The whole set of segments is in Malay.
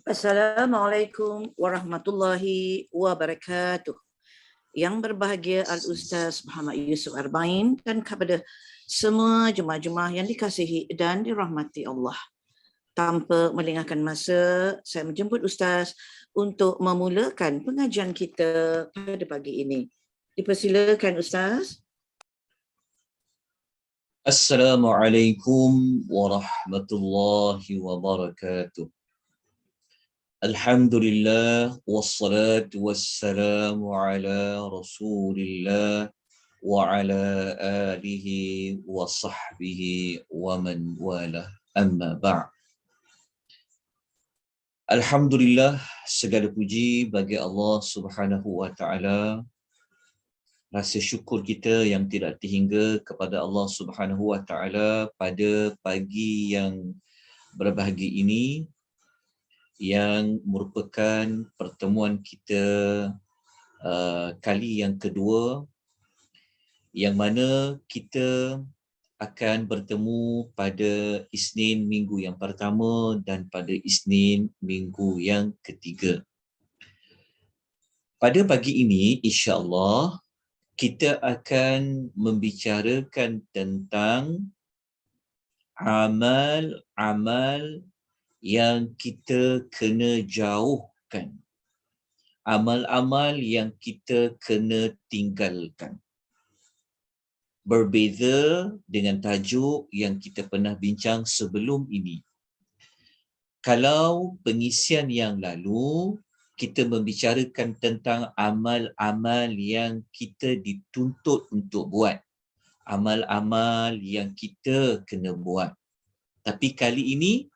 Assalamualaikum warahmatullahi wabarakatuh. Yang berbahagia Al-Ustaz Muhammad Yusuf Arbain dan kepada semua jemaah-jemaah yang dikasihi dan dirahmati Allah. Tanpa melengahkan masa, saya menjemput Ustaz untuk memulakan pengajian kita pada pagi ini. Dipersilakan Ustaz. Assalamualaikum warahmatullahi wabarakatuh. Alhamdulillah wassalatu wassalamu ala Rasulillah wa ala alihi wa sahbihi wa man wala, amma ba'. Alhamdulillah, segala puji bagi Allah Subhanahu wa taala. Rasa syukur kita yang tidak terhingga kepada Allah Subhanahu wa taala pada pagi yang berbahagia ini, yang merupakan pertemuan kita kali yang kedua, yang mana kita akan bertemu pada Isnin minggu yang pertama dan pada Isnin minggu yang ketiga. Pada pagi ini, insya-Allah kita akan membicarakan tentang amal-amal yang kita kena jauhkan, amal-amal yang kita kena tinggalkan. Berbeza dengan tajuk yang kita pernah bincang sebelum ini. Kalau pengisian yang lalu, kita membicarakan tentang amal-amal yang kita dituntut untuk buat, amal-amal yang kita kena buat. Tapi kali ini,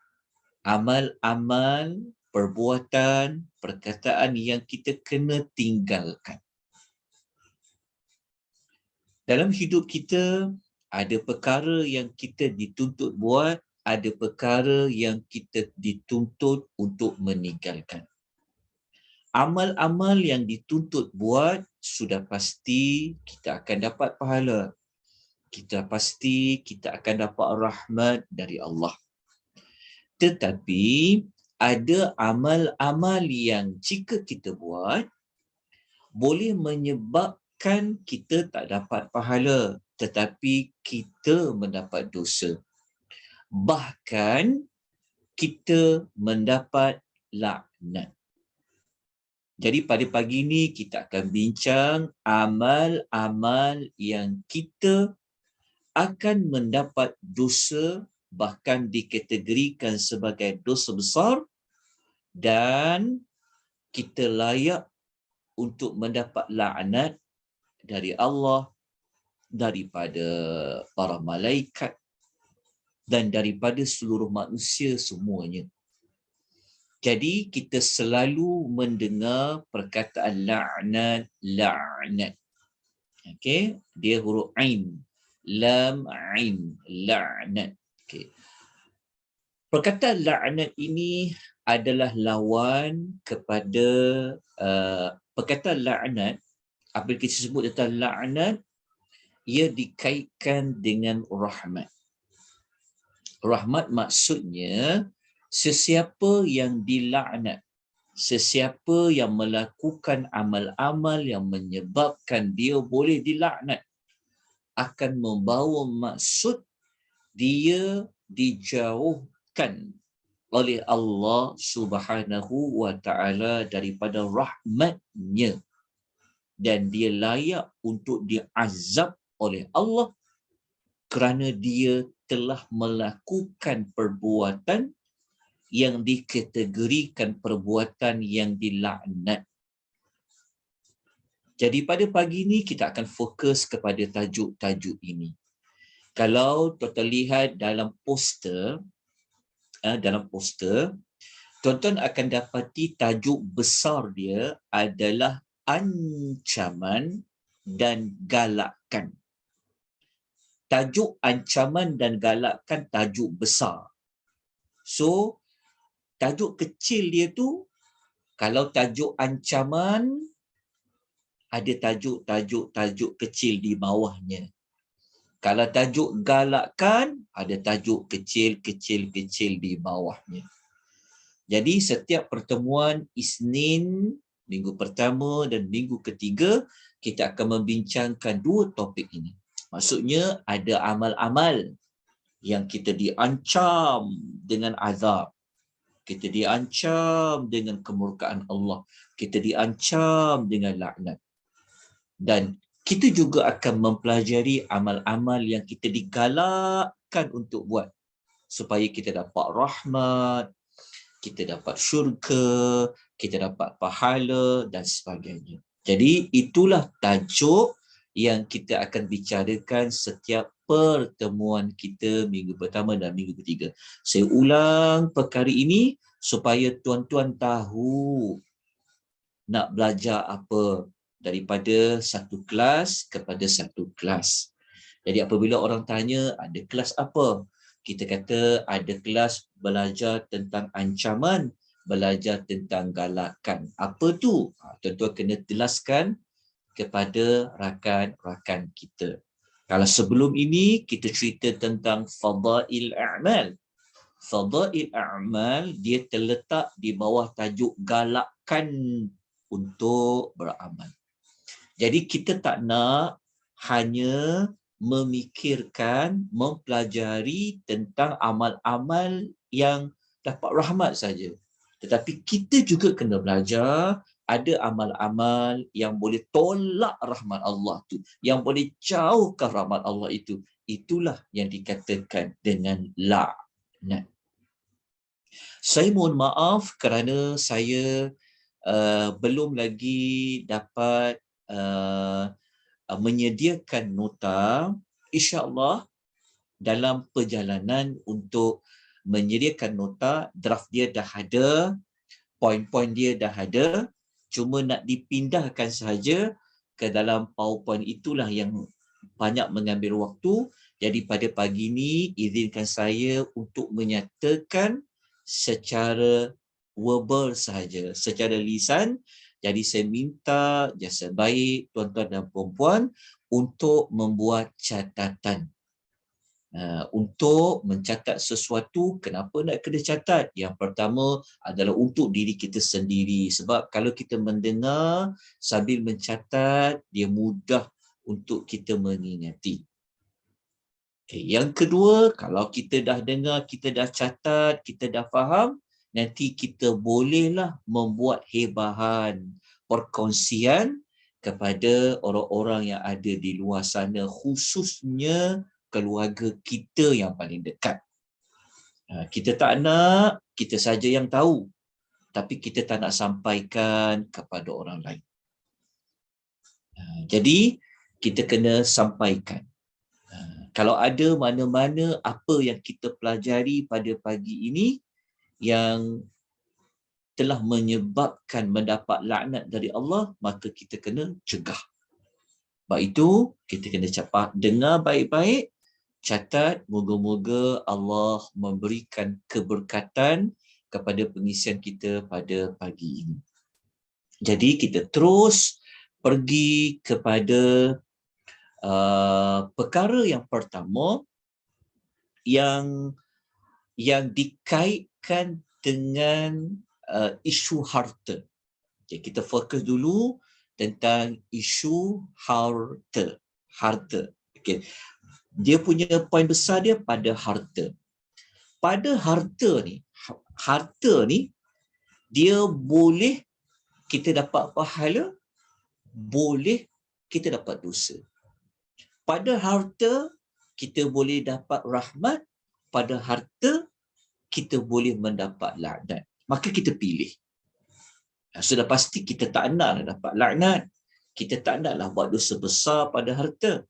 amal-amal, perbuatan, perkataan yang kita kena tinggalkan. Dalam hidup kita, ada perkara yang kita dituntut buat, ada perkara yang kita dituntut untuk meninggalkan. Amal-amal yang dituntut buat, sudah pasti kita akan dapat pahala. Kita pasti kita akan dapat rahmat dari Allah. Tetapi ada amal-amal yang jika kita buat, boleh menyebabkan kita tak dapat pahala, tetapi kita mendapat dosa. Bahkan kita mendapat laknat. Jadi pada pagi ini kita akan bincang amal-amal yang kita akan mendapat dosa, bahkan dikategorikan sebagai dosa besar, dan kita layak untuk mendapat laknat dari Allah, daripada para malaikat, dan daripada seluruh manusia semuanya. Jadi kita selalu mendengar perkataan laknat, laknat. Okey, dia huruf ain, lam ain, laknat. Okey. Perkataan laknat ini adalah lawan kepada perkataan laknat. Apabila kita sebut tentang laknat, ia dikaitkan dengan rahmat. Rahmat maksudnya sesiapa yang dilaknat, sesiapa yang melakukan amal-amal yang menyebabkan dia boleh dilaknat, akan membawa maksud dia dijauhkan oleh Allah Subhanahu wa taala daripada rahmatnya, dan dia layak untuk diazab oleh Allah kerana dia telah melakukan perbuatan yang dikategorikan perbuatan yang dilaknat. Jadi pada pagi ini kita akan fokus kepada tajuk-tajuk ini. Kalau tuan-tuan lihat dalam poster, tuan-tuan akan dapati tajuk besar dia adalah ancaman dan galakan. Tajuk ancaman dan galakan tajuk besar. So, tajuk kecil dia tu, kalau tajuk ancaman, ada tajuk kecil di bawahnya. Kalau tajuk galakan, ada tajuk kecil di bawahnya. Jadi setiap pertemuan Isnin, minggu pertama dan minggu ketiga, kita akan membincangkan dua topik ini. Maksudnya ada amal-amal yang kita diancam dengan azab. Kita diancam dengan kemurkaan Allah. Kita diancam dengan laknat. Dan kita juga akan mempelajari amal-amal yang kita digalakkan untuk buat supaya kita dapat rahmat, kita dapat syurga, kita dapat pahala dan sebagainya. Jadi itulah tajuk yang kita akan bicarakan setiap pertemuan kita minggu pertama dan minggu ketiga. Saya ulang perkara ini supaya tuan-tuan tahu nak belajar apa daripada satu kelas kepada satu kelas. Jadi apabila orang tanya ada kelas apa? Kita kata ada kelas belajar tentang ancaman, belajar tentang galakan. Apa tu? Tuan-tuan kena jelaskan kepada rakan-rakan kita. Kalau sebelum ini kita cerita tentang fadail a'mal. Fadail a'mal dia terletak di bawah tajuk galakan untuk beramal. Jadi kita tak nak hanya memikirkan, mempelajari tentang amal-amal yang dapat rahmat saja. Tetapi kita juga kena belajar ada amal-amal yang boleh tolak rahmat Allah tu, yang boleh jauhkan rahmat Allah itu. Itulah yang dikatakan dengan laknat. Saya mohon maaf kerana saya belum lagi dapat menyediakan nota. InsyaAllah dalam perjalanan untuk menyediakan nota, draft dia dah ada, poin-poin dia dah ada, cuma nak dipindahkan sahaja ke dalam PowerPoint. Itulah yang banyak mengambil waktu. Jadi pada pagi ini izinkan saya untuk menyatakan secara verbal sahaja, secara lisan. Jadi saya minta jasa baik tuan-tuan dan puan-puan untuk membuat catatan. Untuk mencatat sesuatu, kenapa nak kena catat? Yang pertama adalah untuk diri kita sendiri. Sebab kalau kita mendengar sambil mencatat, dia mudah untuk kita mengingati. Okay. Yang kedua, kalau kita dah dengar, kita dah catat, kita dah faham, nanti kita bolehlah membuat hebahan, perkongsian kepada orang-orang yang ada di luar sana, khususnya keluarga kita yang paling dekat. Kita tak nak kita saja yang tahu, tapi kita tak nak sampaikan kepada orang lain. Jadi, kita kena sampaikan. Kalau ada mana-mana apa yang kita pelajari pada pagi ini yang telah menyebabkan mendapat laknat dari Allah, maka kita kena cegah. Sebab itu, kita kena cepat dengar baik-baik, catat, moga-moga Allah memberikan keberkatan kepada pengisian kita pada pagi ini. Jadi kita terus pergi kepada perkara yang pertama yang dikaitkan dengan isu harta. Okay, kita fokus dulu tentang isu harta. Okay. Dia punya poin besar dia pada harta. Pada harta ni dia boleh kita dapat pahala, boleh kita dapat dosa. Pada harta kita boleh dapat rahmat, pada harta kita boleh mendapat laknat. Maka kita pilih. Sudah pasti kita tak naklah dapat laknat. Kita tak naklah buat dosa besar pada harta.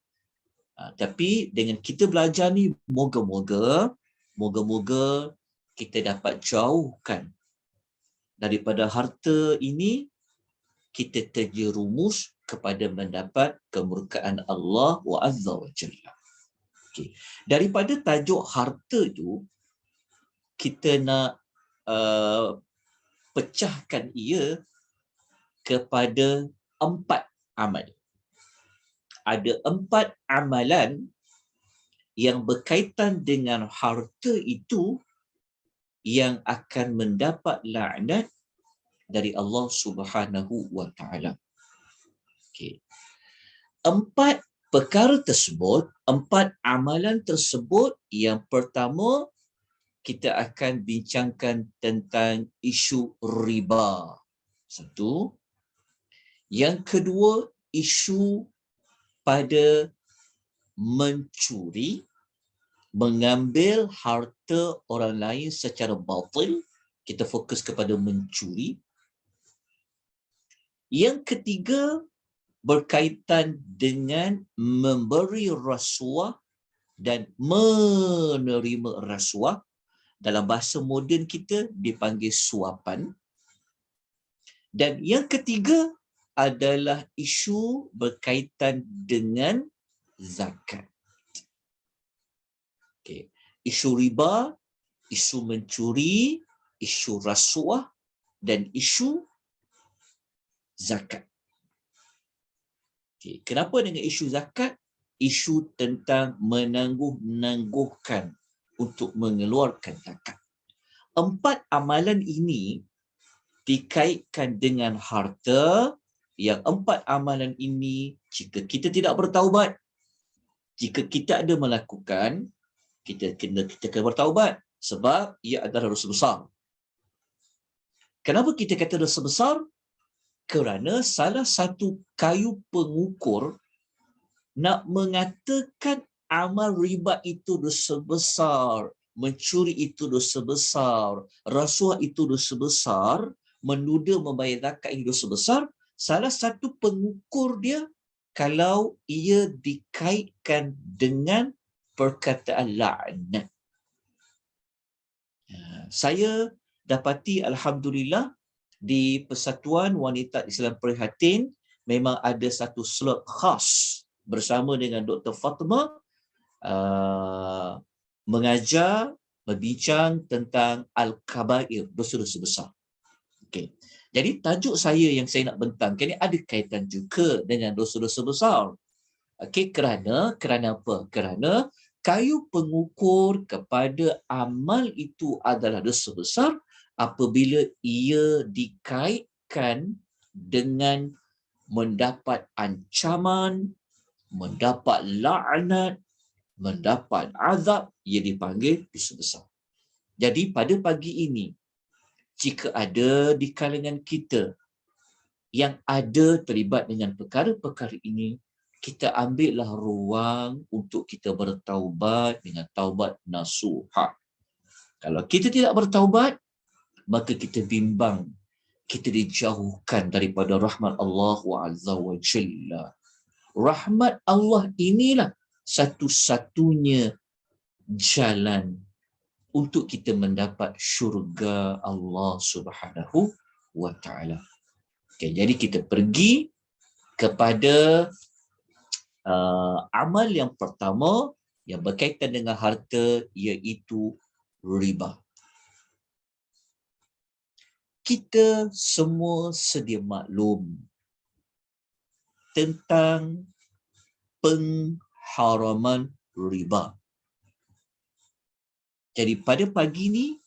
Tapi dengan kita belajar ni, moga-moga kita dapat jauhkan daripada harta ini, kita terjerumus kepada mendapat kemurkaan Allah Azza wa Jalla. Okay. Daripada tajuk harta tu, kita nak pecahkan ia kepada 4 amal. Ada 4 amalan yang berkaitan dengan harta itu yang akan mendapat laknat dari Allah Subhanahu wa taala. Okey. 4 perkara tersebut, 4 amalan tersebut, yang pertama kita akan bincangkan tentang isu riba. Satu. Yang kedua, isu pada mencuri, mengambil harta orang lain secara batil. Kita fokus kepada mencuri. Yang ketiga, berkaitan dengan memberi rasuah dan menerima rasuah. Dalam bahasa moden kita dipanggil suapan. Dan yang ketiga adalah isu berkaitan dengan zakat. Okay. Isu riba, isu mencuri, isu rasuah dan isu zakat. Okay. Kenapa dengan isu zakat? Isu tentang menangguh-nangguhkan untuk mengeluarkan zakat. 4 amalan ini dikaitkan dengan harta. Yang 4 amalan ini, jika kita tidak bertaubat, jika kita ada melakukan, kita kena bertaubat sebab ia adalah dosa besar. Kenapa kita kata dosa besar? Kerana salah satu kayu pengukur nak mengatakan amal riba itu dosa besar, mencuri itu dosa besar, rasuah itu dosa besar, menuduh membayar zakat itu dosa besar, salah satu pengukur dia kalau ia dikaitkan dengan perkataan laknat. Saya dapati alhamdulillah di Persatuan Wanita Islam Prihatin memang ada satu slot khas bersama dengan Dr. Fatimah mengajar, berbincang tentang Al-Kabair, dosa-dosa besar. Okay. Jadi tajuk saya yang saya nak bentangkan ini ada kaitan juga dengan dosa-dosa besar. Okay, kerana apa? Kerana kayu pengukur kepada amal itu adalah dosa besar apabila ia dikaitkan dengan mendapat ancaman, mendapat laknat, mendapat azab, ia dipanggil dosa besar. Jadi pada pagi ini, jika ada di kalangan kita yang ada terlibat dengan perkara-perkara ini, kita ambillah ruang untuk kita bertaubat dengan taubat nasuha. Kalau kita tidak bertaubat, maka kita bimbang, kita dijauhkan daripada rahmat Allah Azza wa Jalla. Rahmat Allah inilah satu-satunya jalan untuk kita mendapat syurga Allah Subhanahu wa taala. Okay, jadi kita pergi kepada amal yang pertama yang berkaitan dengan harta, iaitu riba. Kita semua sedia maklum tentang pengharaman riba. Jadi pada pagi ini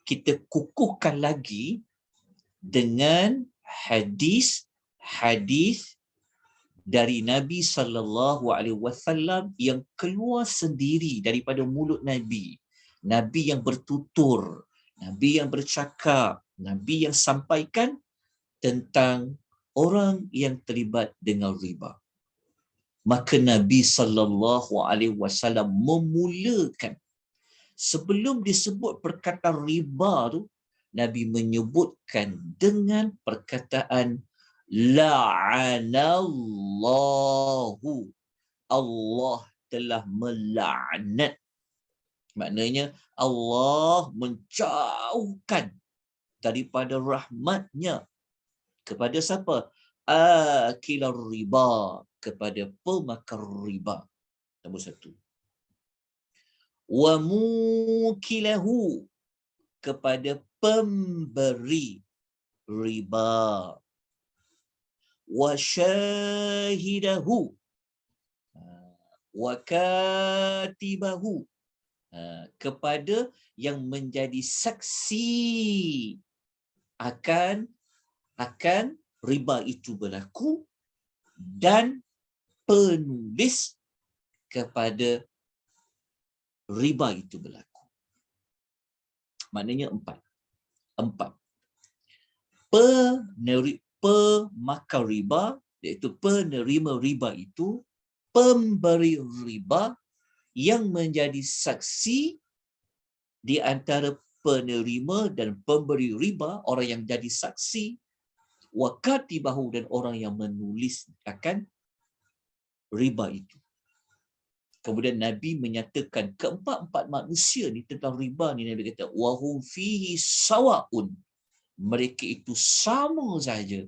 kita kukuhkan lagi dengan hadis dari Nabi SAW yang keluar sendiri daripada mulut Nabi. Nabi yang bertutur, Nabi yang bercakap, Nabi yang sampaikan tentang orang yang terlibat dengan riba. Maka Nabi SAW memulakan, sebelum disebut perkataan riba tu, Nabi menyebutkan dengan perkataan la'anallahu. Allah telah melaknat. Maknanya Allah menjauhkan daripada rahmatnya kepada siapa? Akilar riba, kepada pemakan riba. Nombor 1. Wa mukilahu, kepada pemberi riba. Wa syahidahu wa katibahu, kepada yang menjadi saksi akan riba itu berlaku, dan penulis kepada riba itu berlaku. Maknanya empat. Pemakan riba, iaitu penerima riba itu, pemberi riba yang menjadi saksi di antara penerima dan pemberi riba, orang yang jadi saksi, wa katibahu, dan orang yang menulis akan riba itu. Kemudian Nabi menyatakan keempat-empat manusia ni tentang riba ni, Nabi kata wahum fihi sawaun, mereka itu sama saja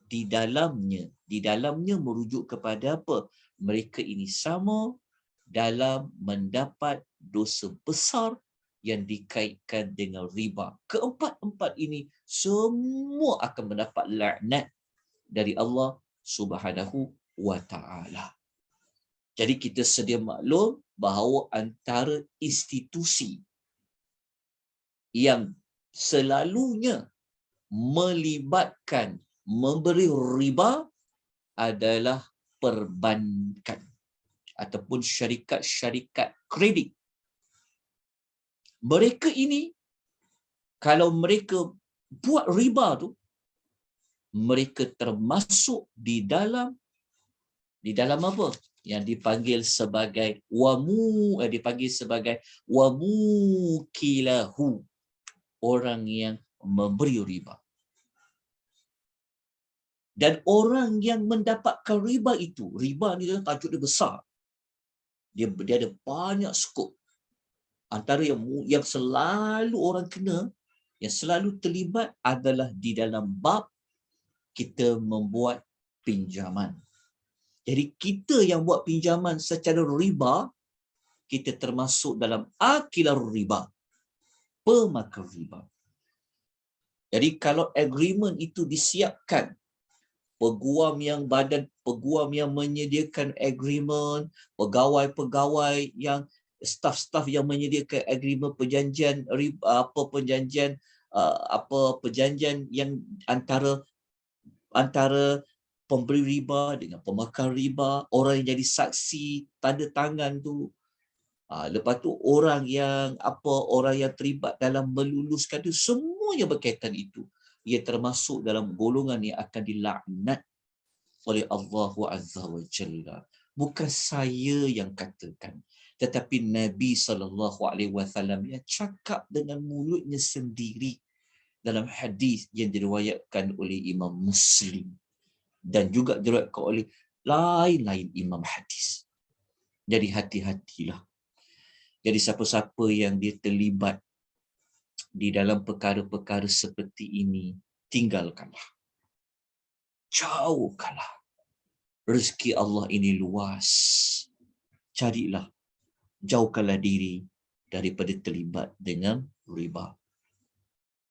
di dalamnya. Di dalamnya merujuk kepada apa? Mereka ini sama dalam mendapat dosa besar yang dikaitkan dengan riba. Keempat-empat ini semua akan mendapat laknat dari Allah Subhanahu wa Ta'ala. Jadi kita sedia maklum bahawa antara institusi yang selalunya melibatkan memberi riba adalah perbankan ataupun syarikat-syarikat kredit. Mereka ini, kalau mereka buat riba tu, mereka termasuk di dalam apa? Yang dipanggil sebagai wamukilahu, orang yang memberi riba. Dan orang yang mendapatkan riba itu, riba ni tajuk dia besar. Dia ada banyak skop. Antara yang selalu orang kena, yang selalu terlibat adalah di dalam bab kita membuat pinjaman. Jadi kita yang buat pinjaman secara riba, kita termasuk dalam akilar riba, pemakan riba. Jadi kalau agreement itu disiapkan, peguam yang menyediakan agreement, pegawai-pegawai yang staf-staf yang menyediakan agreement, perjanjian yang antara pemberi riba dengan pemakan riba, orang yang jadi saksi, tanda tangan tu. Lepas tu orang yang terlibat dalam meluluskan tu, semuanya berkaitan itu. Ia termasuk dalam golongan yang akan dilaknat oleh Allah Azza wa Jalla. Bukan saya yang katakan, tetapi Nabi SAW yang cakap dengan mulutnya sendiri dalam hadis yang diriwayatkan oleh Imam Muslim dan juga diriwayatkan oleh lain-lain imam hadis. Jadi hati-hatilah. Jadi siapa-siapa yang dia terlibat di dalam perkara-perkara seperti ini, tinggalkanlah. Jauhkanlah. Rezeki Allah ini luas. Carilah. Jauhkanlah diri daripada terlibat dengan riba.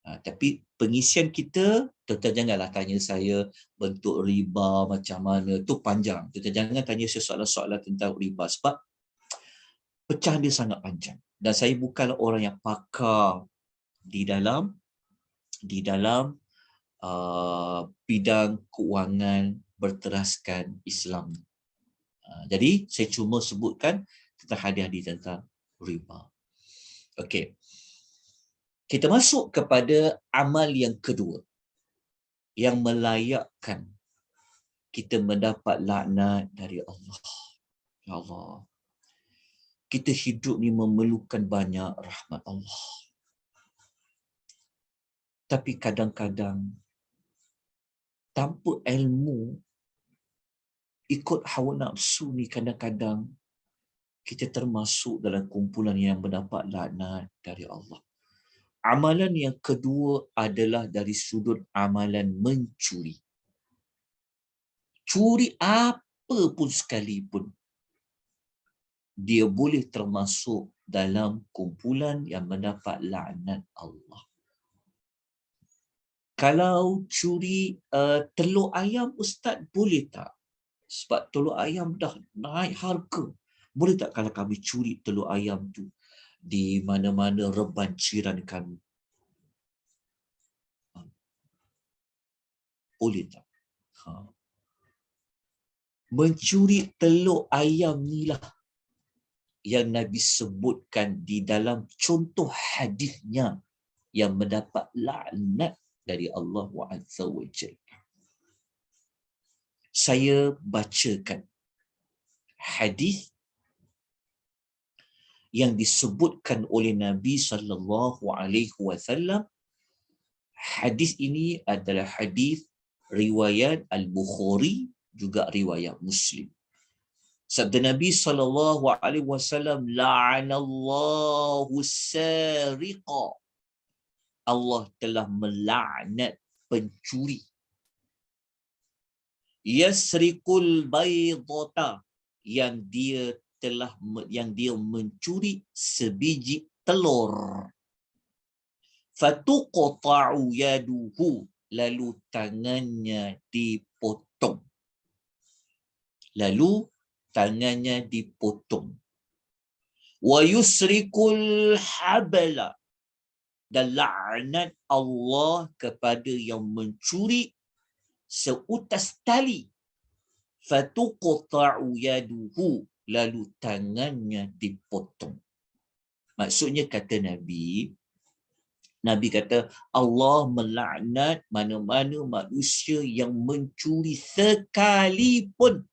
Tapi pengisian kita, tuan-tuan janganlah tanya saya bentuk riba macam mana. Itu panjang. Tuan-tuan jangan tanya saya soalan-soalan tentang riba sebab pecahan dia sangat panjang. Dan saya bukanlah orang yang pakar di dalam bidang keuangan berteraskan Islam. Jadi saya cuma sebutkan tentang hadis-hadis tentang riba. Okey. Kita masuk kepada amal yang kedua yang melayakkan kita mendapat laknat dari Allah. Ya Allah. Kita hidup ni memerlukan banyak rahmat Allah. Tapi kadang-kadang tanpa ilmu, ikut hawa nafsu ni, kadang-kadang kita termasuk dalam kumpulan yang mendapat laknat dari Allah. Amalan yang kedua adalah dari sudut amalan mencuri. Curi apa pun sekalipun, dia boleh termasuk dalam kumpulan yang mendapat laknat Allah. Kalau curi telur ayam, Ustaz, boleh tak? Sebab telur ayam dah naik harga. Boleh tak kalau kami curi telur ayam tu? di mana-mana rebanciran kami. Boleh tak? Mencuri telur ayam inilah yang Nabi sebutkan di dalam contoh hadisnya yang mendapat laknat dari Allah Azza wa Jalla. Saya bacakan hadis yang disebutkan oleh Nabi sallallahu alaihi wasallam. Hadis ini adalah hadis riwayat Al-Bukhari juga riwayat Muslim. Sabda Nabi sallallahu alaihi wasallam, la'anallahu sariqa. Allah telah melaknat pencuri. Yasriqul baydata, yang dia mencuri sebiji telur. Fatuqta'u yaduhu, lalu tangannya dipotong. Wa yusrikul habala, dan laknat Allah kepada yang mencuri seutas tali. Fatuqta'u yaduhu, lalu tangannya dipotong. Maksudnya kata Nabi kata Allah melaknat mana-mana manusia yang mencuri sekalipun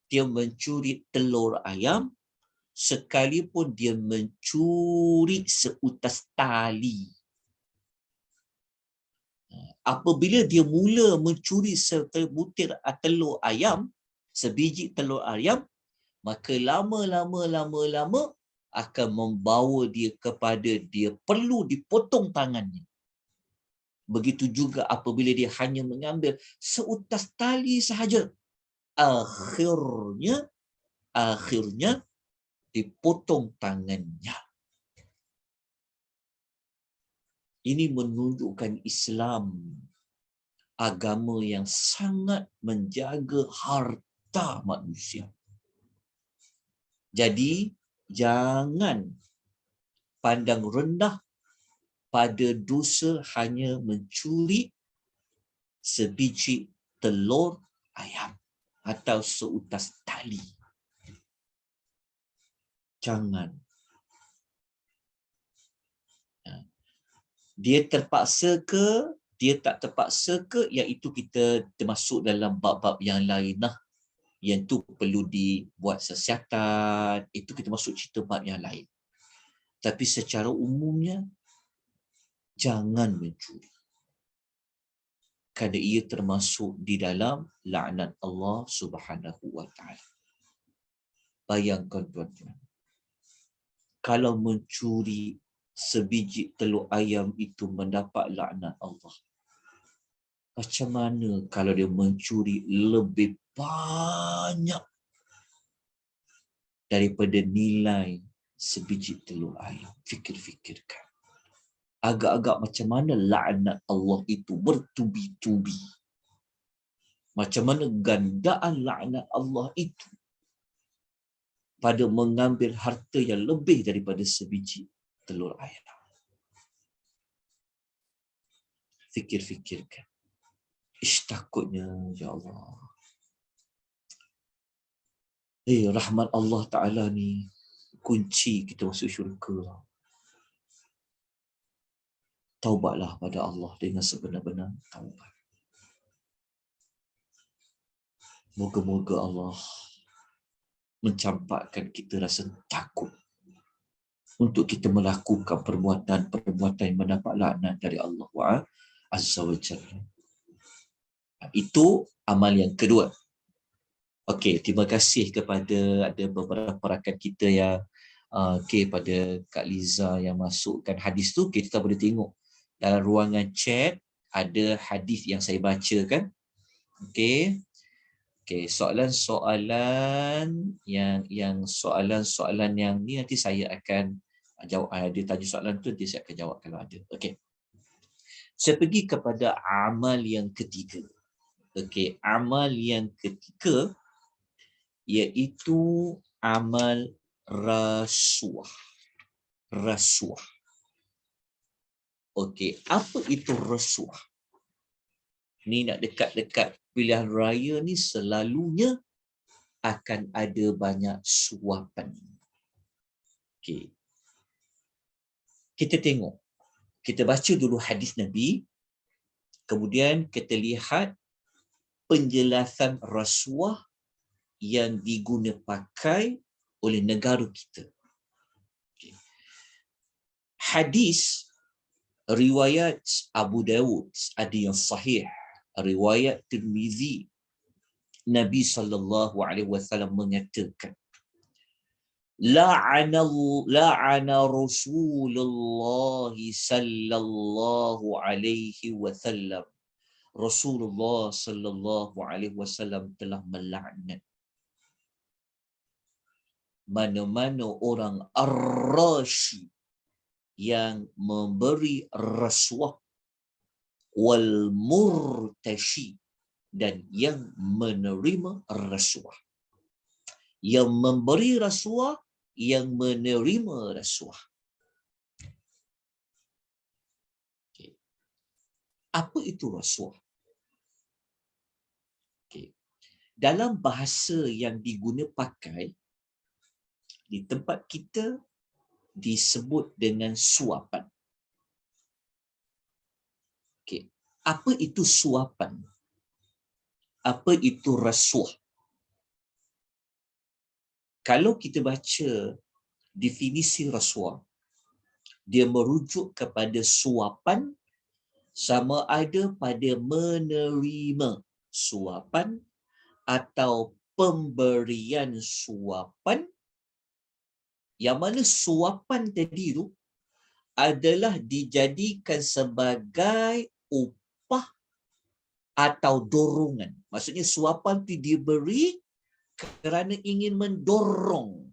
dia mencuri telur ayam, sekalipun dia mencuri seutas tali. Apabila dia mula mencuri sebutir telur ayam, sebiji telur ayam, maka lama-lama akan membawa dia kepada dia perlu dipotong tangannya. Begitu juga apabila dia hanya mengambil seutas tali sahaja, akhirnya dipotong tangannya. Ini menunjukkan Islam agama yang sangat menjaga harta manusia. Jadi jangan pandang rendah pada dosa hanya mencuri sebiji telur ayam atau seutas tali. Jangan. Dia terpaksa ke, dia tak terpaksa ke, iaitu kita termasuk dalam bab-bab yang lain lah. Yang tu perlu dibuat siasatan, itu kita masuk cerita bab yang lain. Tapi secara umumnya, jangan mencuri. Kerana ia termasuk di dalam laknat Allah Subhanahu wa ta'ala. Bayangkan tuan-tuan, kalau mencuri sebiji telur ayam itu mendapat laknat Allah, macam mana kalau dia mencuri lebih banyak daripada nilai sebiji telur ayam? Fikir-fikirkan. Agak-agak macam mana laknat Allah itu bertubi-tubi. Macam mana gandaan laknat Allah itu pada mengambil harta yang lebih daripada sebiji telur ayam. Fikir-fikirkan. Takutnya, ya Allah. Rahmat Allah Ta'ala ni kunci kita masuk syurga. Taubatlah pada Allah dengan sebenar-benar taubat. Moga-moga Allah mencampakkan kita rasa takut untuk kita melakukan perbuatan yang mendapat laknat dari Allah Azza wa Jalla. Itu amal yang kedua. Okey, terima kasih kepada ada beberapa rakan kita yang pada Kak Liza yang masukkan hadis tu. Kita boleh tengok dalam ruangan chat ada hadis yang saya bacakan. Okey, soalan-soalan yang soalan-soalan yang ni nanti saya akan jawab. Dia tanya soalan tu, nanti saya akan jawab kalau ada. Okey. Saya pergi kepada amal yang ketiga. Okey, amal yang ketiga iaitu amal rasuah. rasuah. Okey, apa itu rasuah? Ni nak dekat-dekat pilihan raya ni selalunya akan ada banyak suapan. Okey. Kita tengok. Kita baca dulu hadis Nabi, kemudian kita lihat penjelasan rasuah yang diguna pakai oleh negara kita. Okay. Hadis riwayat Abu Dawud ada yang sahih, riwayat Tirmizi, Nabi SAW mengatakan, la'ana Rasulullah sallallahu alaihi wasallam. Rasulullah sallallahu alaihi wasallam telah melaknat mana-mana orang ar-rashi yang memberi rasuah, wal murtashi, dan yang menerima rasuah. Yang memberi rasuah, yang menerima rasuah. Okay. Apa itu rasuah? Okay. Dalam bahasa yang diguna pakai di tempat kita disebut dengan suapan. Okay. Apa itu suapan? Apa itu rasuah? Kalau kita baca definisi rasuah, dia merujuk kepada suapan sama ada pada menerima suapan atau pemberian suapan, yang mana suapan tadi tu adalah dijadikan sebagai upah atau dorongan. Maksudnya suapan itu diberi kerana ingin mendorong,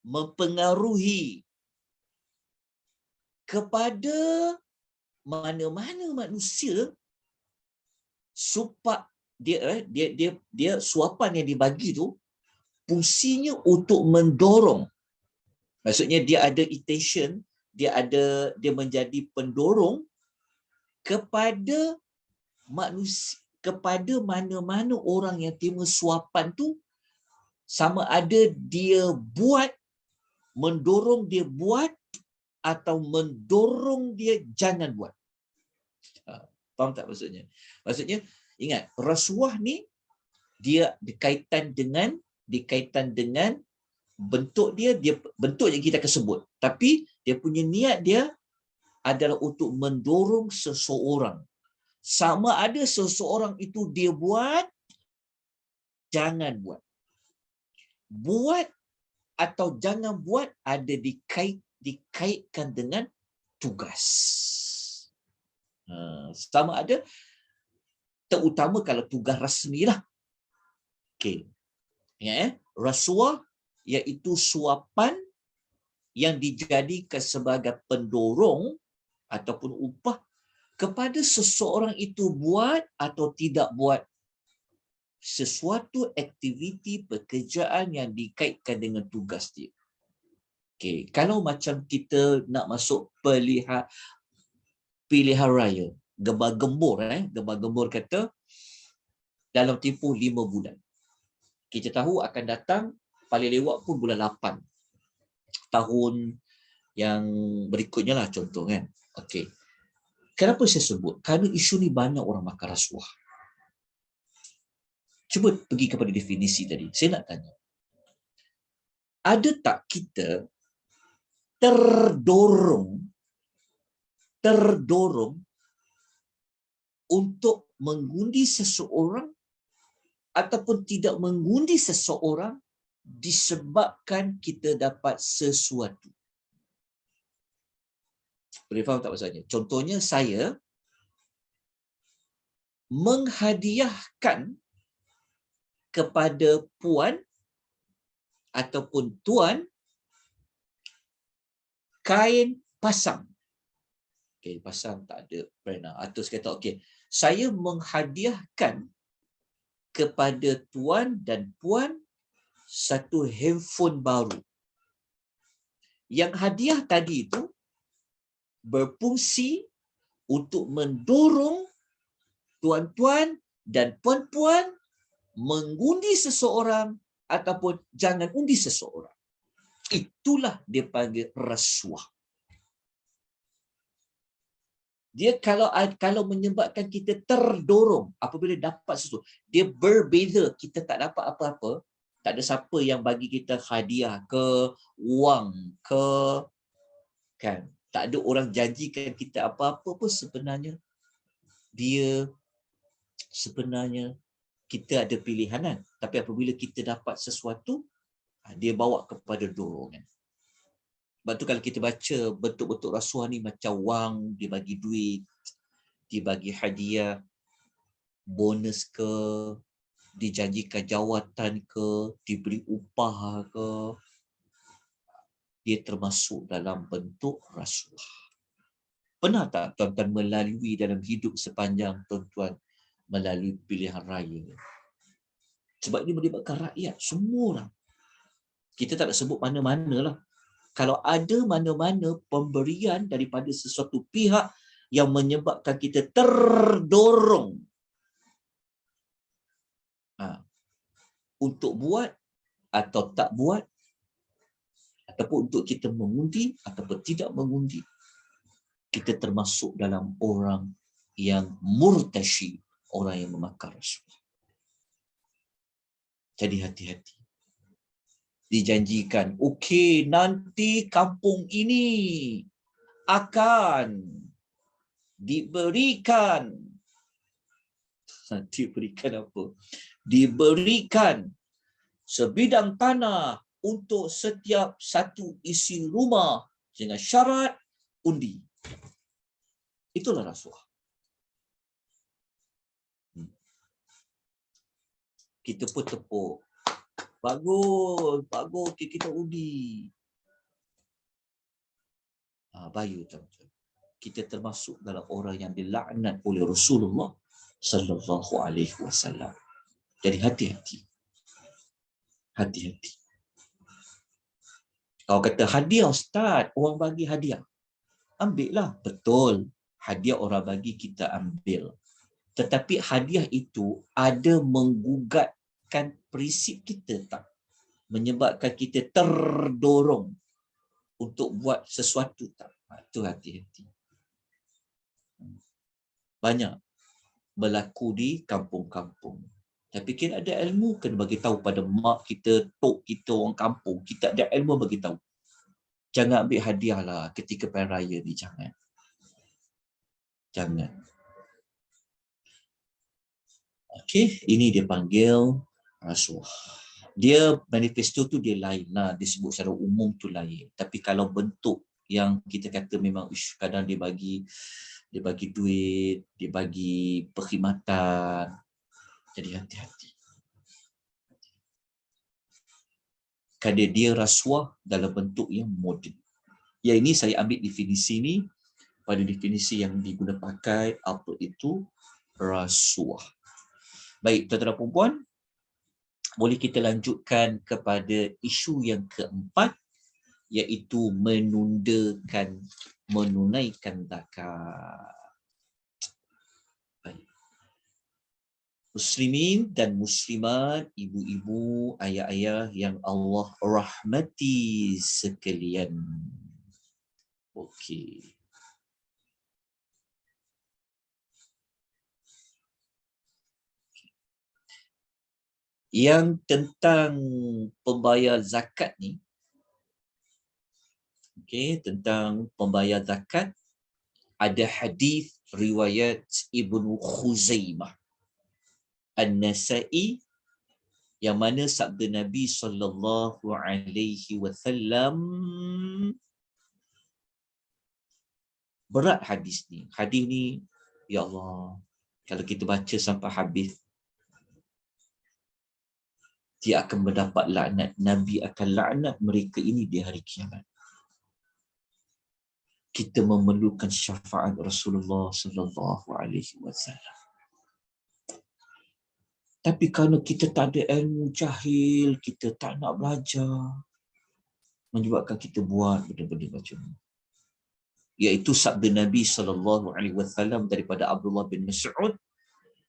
mempengaruhi kepada mana-mana manusia supaya dia suapan yang dibagi tu fungsinya untuk mendorong. Maksudnya dia ada intention, dia menjadi pendorong kepada manusia, kepada mana-mana orang yang terima suapan tu, sama ada dia buat, mendorong dia buat atau mendorong dia jangan buat. Faham tak maksudnya? Maksudnya ingat, rasuah ni dia dikaitkan dengan bentuk dia bentuk yang kita akan sebut. Tapi dia punya niat dia adalah untuk mendorong seseorang. Sama ada seseorang itu dia buat, jangan buat. Buat atau jangan buat ada dikaitkan dengan tugas. Sama ada, terutama kalau tugas rasmi lah. Okay. Ya, rasuah iaitu suapan yang dijadikan sebagai pendorong ataupun upah kepada seseorang itu buat atau tidak buat sesuatu aktiviti pekerjaan yang dikaitkan dengan tugas dia. Okay. Kalau macam kita nak masuk pilihan raya, gembar-gembor kata dalam tempoh 5 bulan. Kita tahu akan datang paling lewat pun bulan 8 tahun yang berikutnya lah, contoh kan. Okey. Kenapa saya sebut? Kerana isu ni banyak orang makan rasuah. Cuba pergi kepada definisi tadi. Saya nak tanya, ada tak kita terdorong untuk mengundi seseorang ataupun tidak mengundi seseorang disebabkan kita dapat sesuatu? Boleh faham tak maksudnya? Contohnya, saya menghadiahkan kepada puan ataupun tuan kain pasang. Kain pasang tak ada brand. Atau saya kata, okey, saya menghadiahkan kepada tuan dan puan satu handphone baru. Yang hadiah tadi itu berfungsi untuk mendorong tuan-tuan dan puan-puan mengundi seseorang ataupun jangan undi seseorang. Itulah dia panggil rasuah. Dia kalau menyebabkan kita terdorong apabila dapat sesuatu, dia berbeza. Kita tak dapat apa-apa, tak ada siapa yang bagi kita hadiah ke, wang ke, kan? Tak ada orang janjikan kita apa-apa pun sebenarnya. Sebenarnya kita ada pilihanan. Tapi apabila kita dapat sesuatu, dia bawa kepada dorongan. Sebab tu kalau kita baca bentuk-bentuk rasuah ni macam wang, dia bagi duit, dia bagi hadiah, bonus ke, dijanjikan jawatan ke, diberi upah ke, dia termasuk dalam bentuk rasuah. Pernah tak tuan-tuan melalui dalam hidup sepanjang tuan-tuan melalui pilihan raya? Sebab ini melibatkan rakyat, semua orang. Kita tak nak sebut mana-mana lah. Kalau ada mana-mana pemberian daripada sesuatu pihak yang menyebabkan kita terdorong untuk buat atau tak buat, ataupun untuk kita mengundi ataupun tidak mengundi, kita termasuk dalam orang yang murtashi, orang yang memakan rasuah. Jadi hati-hati. Dijanjikan, okey, nanti kampung ini akan diberikan apa? Diberikan sebidang tanah untuk setiap satu isi rumah dengan syarat undi. Itulah rasuah. Kita pun tepuk. Bagus, okay, kita undi. Bayu tuan-tuan. Kita termasuk dalam orang yang dilaknat oleh Rasulullah sallallahu alaihi wasallam. Jadi hati-hati. Hati-hati. Kalau kata hadiah ustaz, orang bagi hadiah. Ambillah, betul. Hadiah orang bagi kita ambil. Tetapi hadiah itu ada menggugatkan prinsip kita tak? Menyebabkan kita terdorong untuk buat sesuatu tak? Itu hati-hati. Banyak berlaku di kampung-kampung. Tapi kita ada ilmu, kena bagi tahu pada mak kita, tok kita, orang kampung. Kita ada ilmu bagi tahu. Jangan ambil hadiah lah ketika pilihan raya ni, jangan. Jangan. Okey, ini dia panggil rasuah. Dia manifesto tu dia lain lah, disebut secara umum tu lain. Tapi kalau bentuk yang kita kata memang kadang dia bagi duit, dia bagi perkhidmatan. Jadi hati-hati. Kadang dia rasuah dalam bentuk yang moden. Yang ini saya ambil definisi ni pada definisi yang diguna pakai apa itu rasuah. Baik, tuan-tuan dan puan-puan, boleh kita lanjutkan kepada isu yang keempat, iaitu menunaikan zakat. Baik. Muslimin dan muslimat, ibu-ibu, ayah-ayah yang Allah rahmati sekalian. Okey. Yang tentang pembayar zakat ni, tentang pembayar zakat, ada hadis riwayat Ibnu Khuzaimah An-Nasa'i yang mana sabda Nabi sallallahu alaihi wasallam, berat hadis ni. Hadis ni, ya Allah, kalau kita baca sampai habis, dia akan mendapat laknat. Nabi akan laknat mereka ini di hari kiamat. Kita memerlukan syafaat Rasulullah sallallahu alaihi wasallam. Tapi kerana kita tak ada ilmu, jahil, kita tak nak belajar, menyebabkan kita buat benda-benda macam ni. Iaitu sabda Nabi SAW daripada Abdullah bin Mas'ud.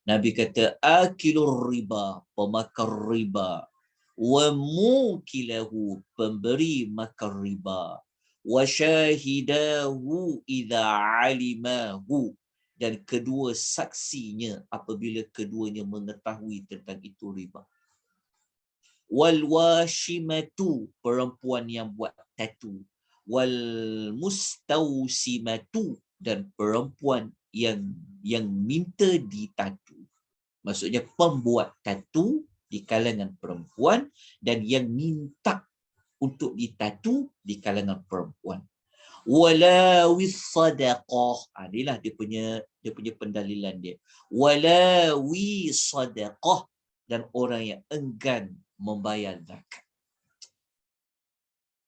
Nabi kata, akilur riba, pemakan riba, wa mukilahu, pemberi makan riba, wa syahidahu idza alimahu, dan kedua saksinya apabila keduanya mengetahui tentang itu riba. Wal washimatu, perempuan yang buat tatu. Wal mustausimatu, dan perempuan yang minta ditatu. Maksudnya pembuat tatu di kalangan perempuan dan yang minta untuk ditatu di kalangan perempuan. Wala wisadaqah, inilah dia punya pendalilan dia. Wala wisadaqah, dan orang yang enggan membayar zakat.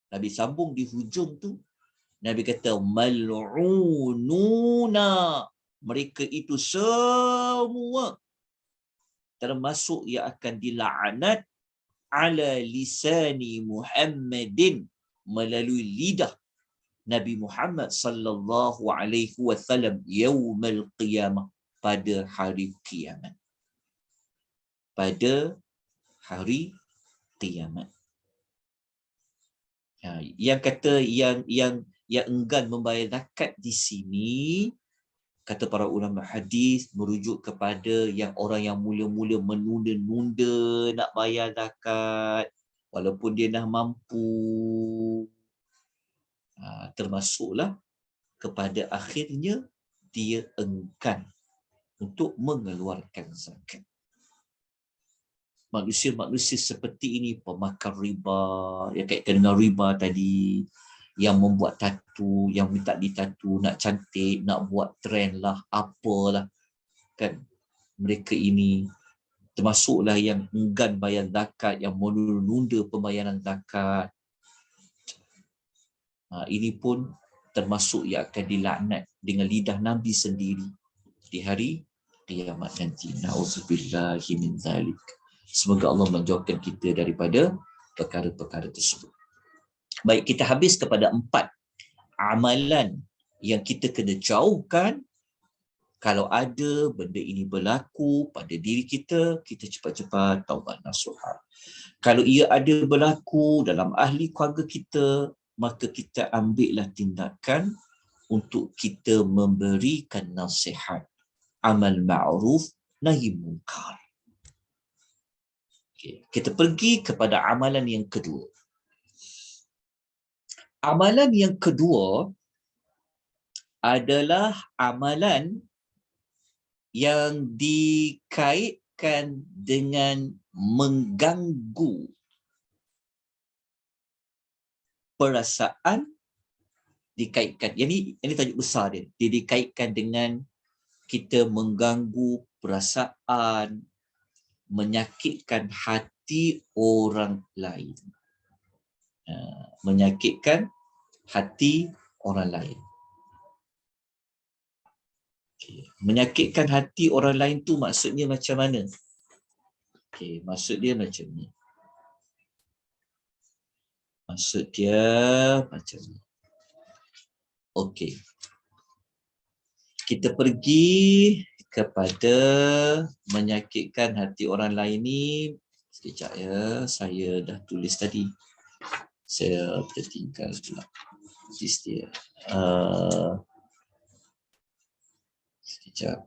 Nabi sambung di hujung tu, Nabi kata mal'ununa, mereka itu semua termasuk yang akan dilaknat ala lisani Muhammadin, melalui lidah Nabi Muhammad sallallahu alaihi wasallam, yaumul qiyamah, pada hari kiamat. Pada hari kiamat. Yang kata yang enggan membayar zakat di sini, kata para ulama hadis, merujuk kepada yang orang yang mula-mula menunda-nunda nak bayar zakat walaupun dia dah mampu. Termasuklah kepada akhirnya dia enggan untuk mengeluarkan zakat. Manusia-manusia seperti ini, pemakan riba, yang kaitkan dengan riba tadi, yang membuat tatu, yang minta ditatu, nak cantik, nak buat trend lah, apalah, kan. Mereka ini termasuklah yang enggan bayar zakat, yang menunda pembayaran zakat. Ini pun termasuk yang akan dilaknat dengan lidah Nabi sendiri di hari kiamat nanti. Na'udzubillahi min zalik. Semoga Allah menjauhkan kita daripada perkara-perkara tersebut. Baik, kita habis kepada 4 amalan yang kita kena jauhkan. Kalau ada benda ini berlaku pada diri kita, kita cepat-cepat taubat nasuha. Kalau ia ada berlaku dalam ahli keluarga kita, maka kita ambillah tindakan untuk kita memberikan nasihat. Amal ma'ruf, nahi munkar. Kita pergi kepada amalan yang kedua. Amalan yang kedua adalah amalan yang dikaitkan dengan mengganggu perasaan, dikaitkan, ini tajuk besar dia. Dia dikaitkan dengan kita mengganggu perasaan, menyakitkan hati orang lain. Menyakitkan hati orang lain. Menyakitkan hati orang lain tu maksudnya macam mana? Maksud dia macam ni. Maksud dia macam ni. Kita pergi kepada menyakitkan hati orang lain ni. Sekejap ya, saya dah tulis tadi. Saya tertinggal pula. Dia. Sekejap.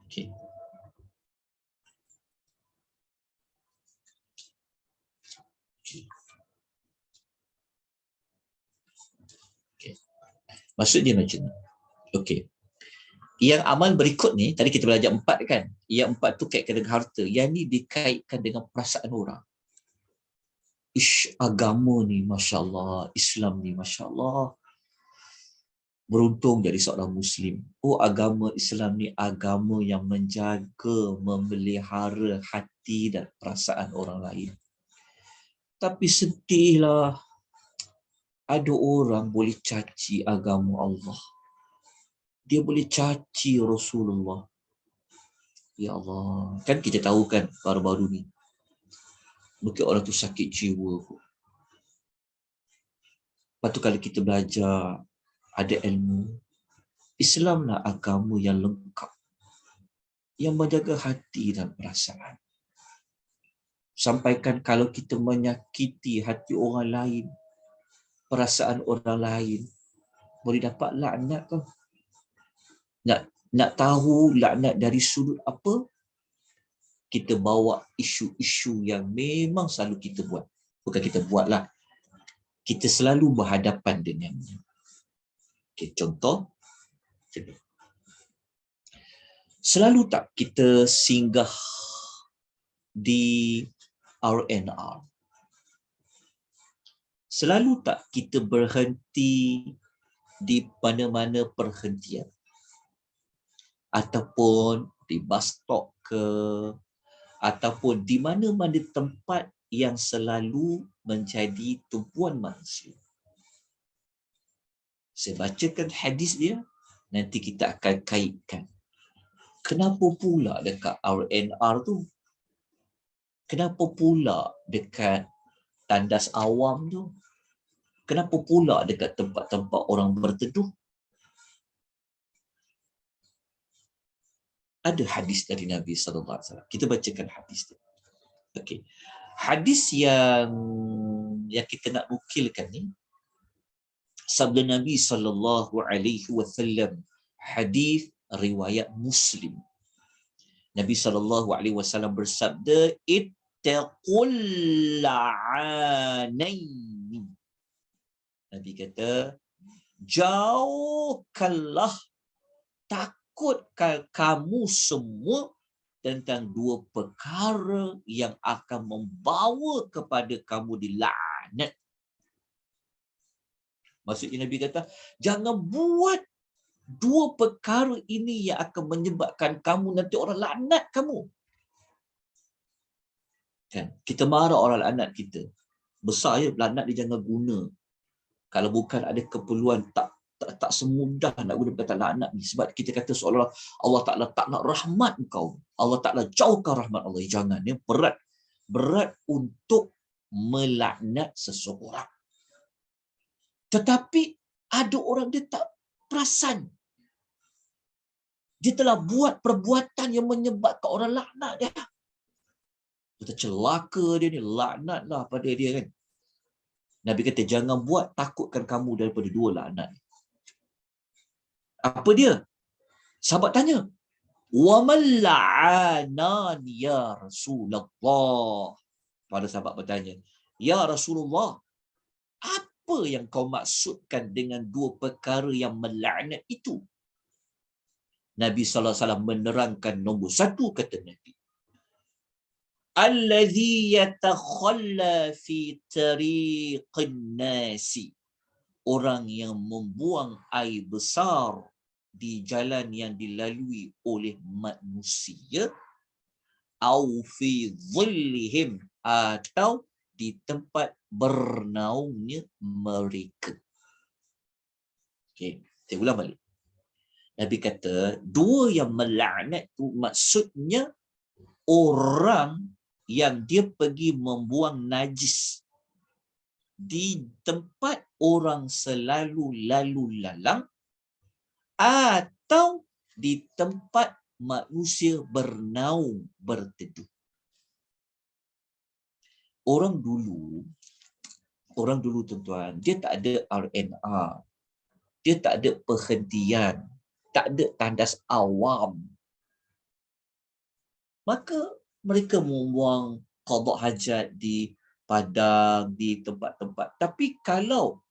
Okey. Maksud dia macam ni. Okey. Yang amal berikut ni, tadi kita belajar 4 kan? Yang 4 tu kaitkan dengan harta. Yang ni dikaitkan dengan perasaan orang. Agama ni Masya Allah, Islam ni Masya Allah, beruntung jadi seorang Muslim. Agama Islam ni agama yang menjaga, memelihara hati dan perasaan orang lain. Tapi sedihlah, ada orang boleh caci agama Allah. Dia boleh caci Rasulullah. Ya Allah, kan kita tahu kan baru-baru ni, mungkin orang tu sakit jiwa. Lepas tu kalau kita belajar, ada ilmu, Islamlah agama yang lengkap, yang menjaga hati dan perasaan. Sampaikan kalau kita menyakiti hati orang lain, perasaan orang lain, boleh dapat laknat kau. Nak tahu laknat dari sudut apa? Kita bawa isu-isu yang memang selalu kita buat. Bukan kita buatlah. Kita selalu berhadapan dengannya. Okay, contoh. Selalu tak kita singgah di RNR? Selalu tak kita berhenti di mana-mana perhentian? Ataupun di bus stop ke, ataupun di mana-mana tempat yang selalu menjadi tumpuan manusia. Saya bacakan hadis dia, nanti kita akan kaitkan. Kenapa pula dekat RNR tu? Kenapa pula dekat tandas awam tu? Kenapa pula dekat tempat-tempat orang berteduh? Ada hadis dari Nabi SAW. Kita bacakan hadis tu. Okey. Hadis yang kita nak nukilkan ni, sabda Nabi SAW, hadis riwayat Muslim. Nabi SAW bersabda, ittaqul la'anaini. Nabi kata, jauhkanlah, takutkan kamu semua tentang dua perkara yang akan membawa kepada kamu dilaknat. Maksudnya Nabi kata, jangan buat dua perkara ini yang akan menyebabkan kamu nanti orang laknat kamu. Kan? Kita marah orang laknat kita. Besar ya, laknat dia jangan guna. Kalau bukan ada keperluan, tak semudah nak guna perkataan laknat ni. Sebab kita kata seolah Allah Ta'ala tak nak rahmat engkau. Allah Ta'ala jauhkan rahmat Allah. Jangan. Dia berat untuk melaknat seseorang. Tetapi ada orang dia tak perasan. Dia telah buat perbuatan yang menyebabkan orang laknat dia. Kita celaka dia ni, laknatlah pada dia kan. Nabi kata, jangan buat, takutkan kamu daripada dua laknat. Apa dia? Sahabat tanya, wa man la'anani ya Rasulullah. Pada sahabat bertanya, ya Rasulullah, apa yang kau maksudkan dengan dua perkara yang melaknat itu? Nabi SAW menerangkan nombor satu, kata Nabi, allazi yatakhalla fi tariqin nasi, orang yang membuang air besar di jalan yang dilalui oleh manusia, au fi dhillihim, atau di tempat bernaungnya mereka. Okey, saya ulang balik. Nabi kata, dua yang melaknat itu maksudnya orang yang dia pergi membuang najis di tempat orang selalu lalu lalang atau di tempat manusia bernaung berteduh. Orang dulu tuan-tuan, dia tak ada RNR, dia tak ada perhentian, tak ada tandas awam. Maka mereka membuang qada hajat di padang, di tempat-tempat. Tapi kalau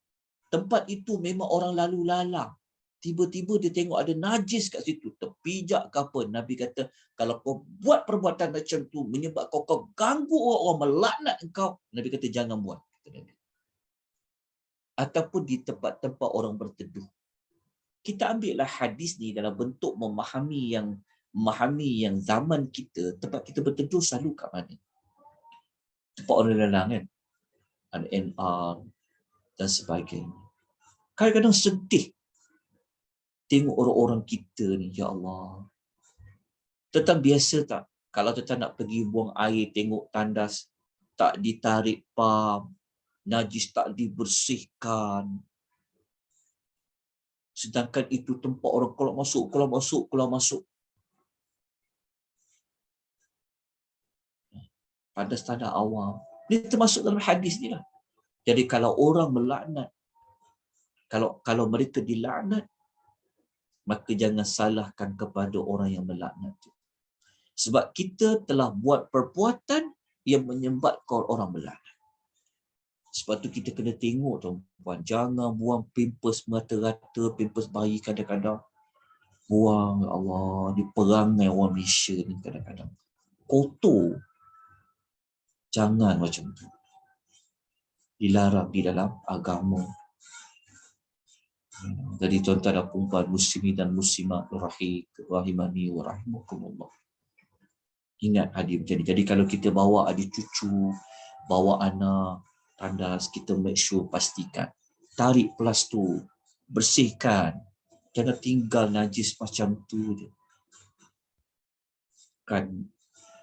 tempat itu memang orang lalu lalang, tiba-tiba dia tengok ada najis kat situ, terpijak ke apa, Nabi kata, kalau kau buat perbuatan macam tu menyebabkan kau ganggu orang, melaknat engkau, Nabi kata jangan buat. Ataupun di tempat-tempat orang berteduh. Kita ambillah hadis ni dalam bentuk memahami yang zaman kita, tempat kita berteduh selalu kat mana? Tempat orang lalang kan? Ada NR dan sebagainya. Kadang-kadang sedih tengok orang-orang kita ni, ya Allah. Tetap biasa tak? Kalau tetap nak pergi buang air, tengok tandas, tak ditarik pam, najis tak dibersihkan. Sedangkan itu tempat orang keluar masuk. Pada standar awam. Dia termasuk dalam hadis ni lah. Jadi kalau orang melaknat, kalau mereka dilaknat, maka jangan salahkan kepada orang yang melaknat itu. Sebab kita telah buat perbuatan yang menyebabkan orang melaknat. Sebab tu kita kena tengok tuan-puan, jangan buang pampers merata-rata, pampers bayi kadang-kadang. Buang, ya Allah, di perangai orang Malaysia ni kadang-kadang. Kotor. Jangan macam tu. Dilarang di dalam agama. Jadi tuan-tuan dan puan muslimin dan muslimat rahimani wa rahimakumullah. Ingat hadir macam ni. Jadi kalau kita bawa adik cucu, bawa anak, tandas, kita make sure pastikan. Tarik plaster, bersihkan. Jangan tinggal najis macam tu je. Kan.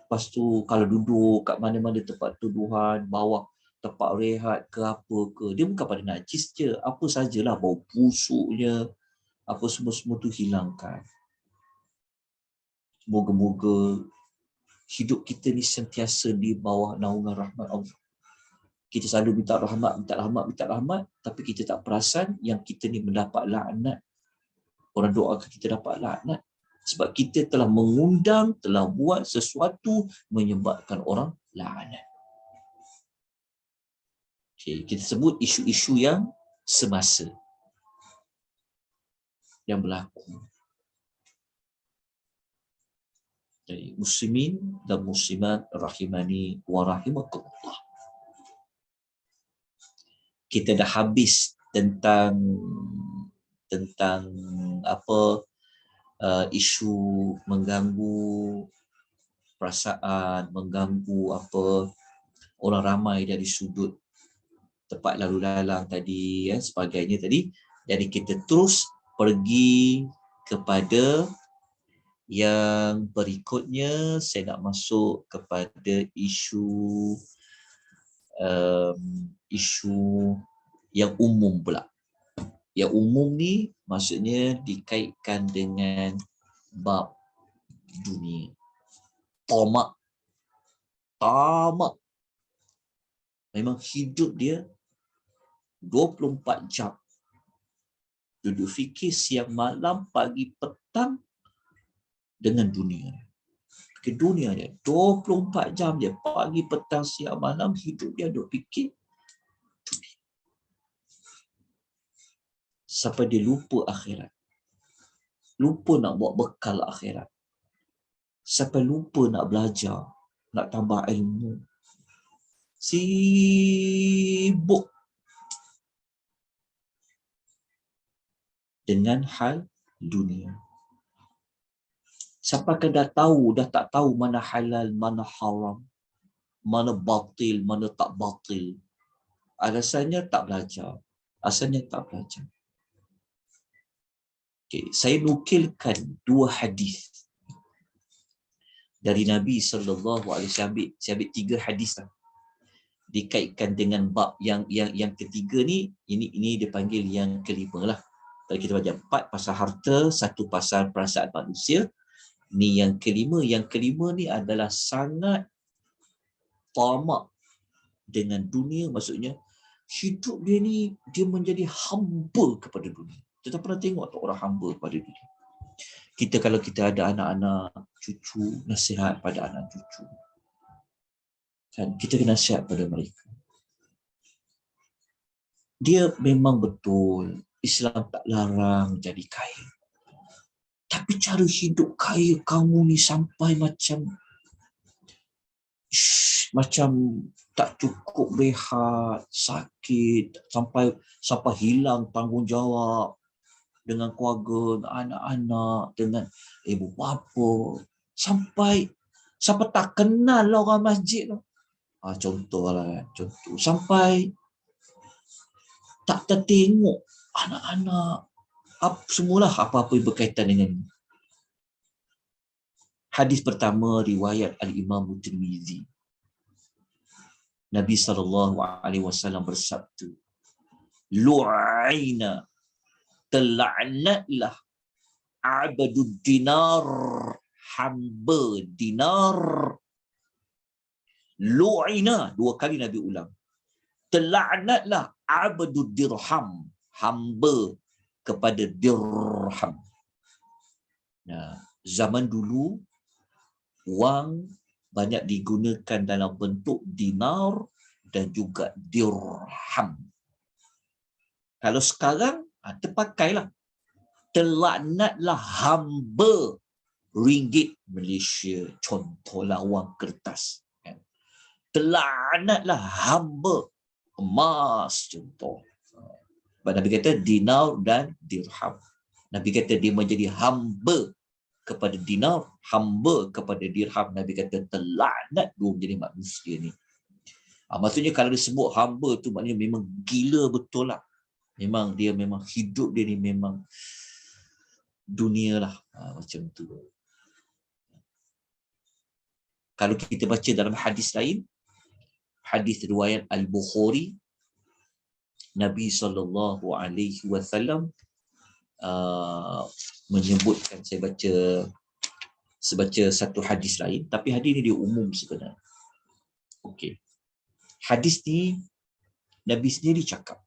Lepas tu kalau duduk kat mana-mana tempat tuduhan, bawa tempat rehat ke apa ke, dia bukan pada najis je, apa sajalah bau busuknya, apa semua tu hilangkan. Moga-moga hidup kita ni sentiasa di bawah naungan rahmat Allah. Kita selalu minta rahmat, tapi kita tak perasan yang kita ni mendapat laknat. Orang doakan kita dapat laknat. Sebab kita telah mengundang, telah buat sesuatu menyebabkan orang laknat. Okay, kita sebut isu-isu yang semasa yang berlaku. Jadi muslimin dan muslimat rahimani wa rahimakumullah. Kita dah habis tentang apa isu mengganggu perasaan, mengganggu apa orang ramai dari sudut tempat lalu lalang tadi, sebagainya tadi. Jadi kita terus pergi kepada yang berikutnya. Saya nak masuk kepada isu yang umum pula. Yang umum ni maksudnya dikaitkan dengan bab dunia. Tamak. Memang hidup dia 24 jam. Duduk fikir siang malam, pagi petang dengan dunia. Ke dunia dia 24 jam dia, pagi petang siang malam, hidup dia duduk fikir dunia. Sampai dia lupa akhirat. Lupa nak buat bekal akhirat. Sampai lupa nak belajar, nak tambah ilmu. Sibuk dengan hal dunia. Sampai kan dah tak tahu mana halal, mana haram, mana batil, mana tak batil. Alasannya tak belajar. Okay, saya nukilkan 2 hadis dari Nabi SAW. Saya ambil 3 hadis lah. Dikaitkan dengan bab yang ketiga ni, ini dia panggil yang kelima lah. Kalau kita baca 4 pasal harta, 1 pasal perasaan manusia. Ni yang kelima. Yang kelima ni adalah sangat tamak dengan dunia. Maksudnya hidup dia ni, dia menjadi hamba kepada dunia. Kita pernah tengok tak orang hamba kepada dunia? Kalau kita ada anak-anak, cucu, nasihat pada anak cucu. Kan, kita kena nasihat pada mereka. Dia memang betul, Islam tak larang jadi kaya. Tapi cara hidup kaya kamu ni sampai macam tak cukup rehat, sakit, sampai hilang tanggungjawab dengan keluarga, anak-anak, dengan ibu bapa, sampai tak kenal lah orang masjid tu. Contoh. Sampai tak tertengok anak-anak, semualah apa-apa yang berkaitan dengan ini. Hadis pertama riwayat Al-Imam Tirmizi. Nabi SAW bersabda, lu'aina, terlaknatlah abdud dinar, hamba dinar. Lu'ina, dua kali Nabi ulang. Terlaknatlah abdud dirham, hamba kepada dirham. Nah, zaman dulu wang banyak digunakan dalam bentuk dinar dan juga dirham. Kalau sekarang terpakailah terlaknatlah hamba ringgit Malaysia, contohlah wang kertas. Terlaknatlah hamba emas, contoh. Nabi kata dinar dan dirham. Nabi kata dia menjadi hamba kepada dinar, hamba kepada dirham. Nabi kata terlaknat dua menjadi manusia ni. Maksudnya kalau disebut hamba tu maknanya memang gila betul lah. Memang dia memang hidup dia ni memang dunia lah. Macam tu. Kalau kita baca dalam hadis lain, hadis riwayat Al-Bukhari, Nabi SAW menyebutkan, saya baca satu hadis lain, tapi hadis ni dia umum sebenarnya. Okey. Hadis ni Nabi sendiri cakap,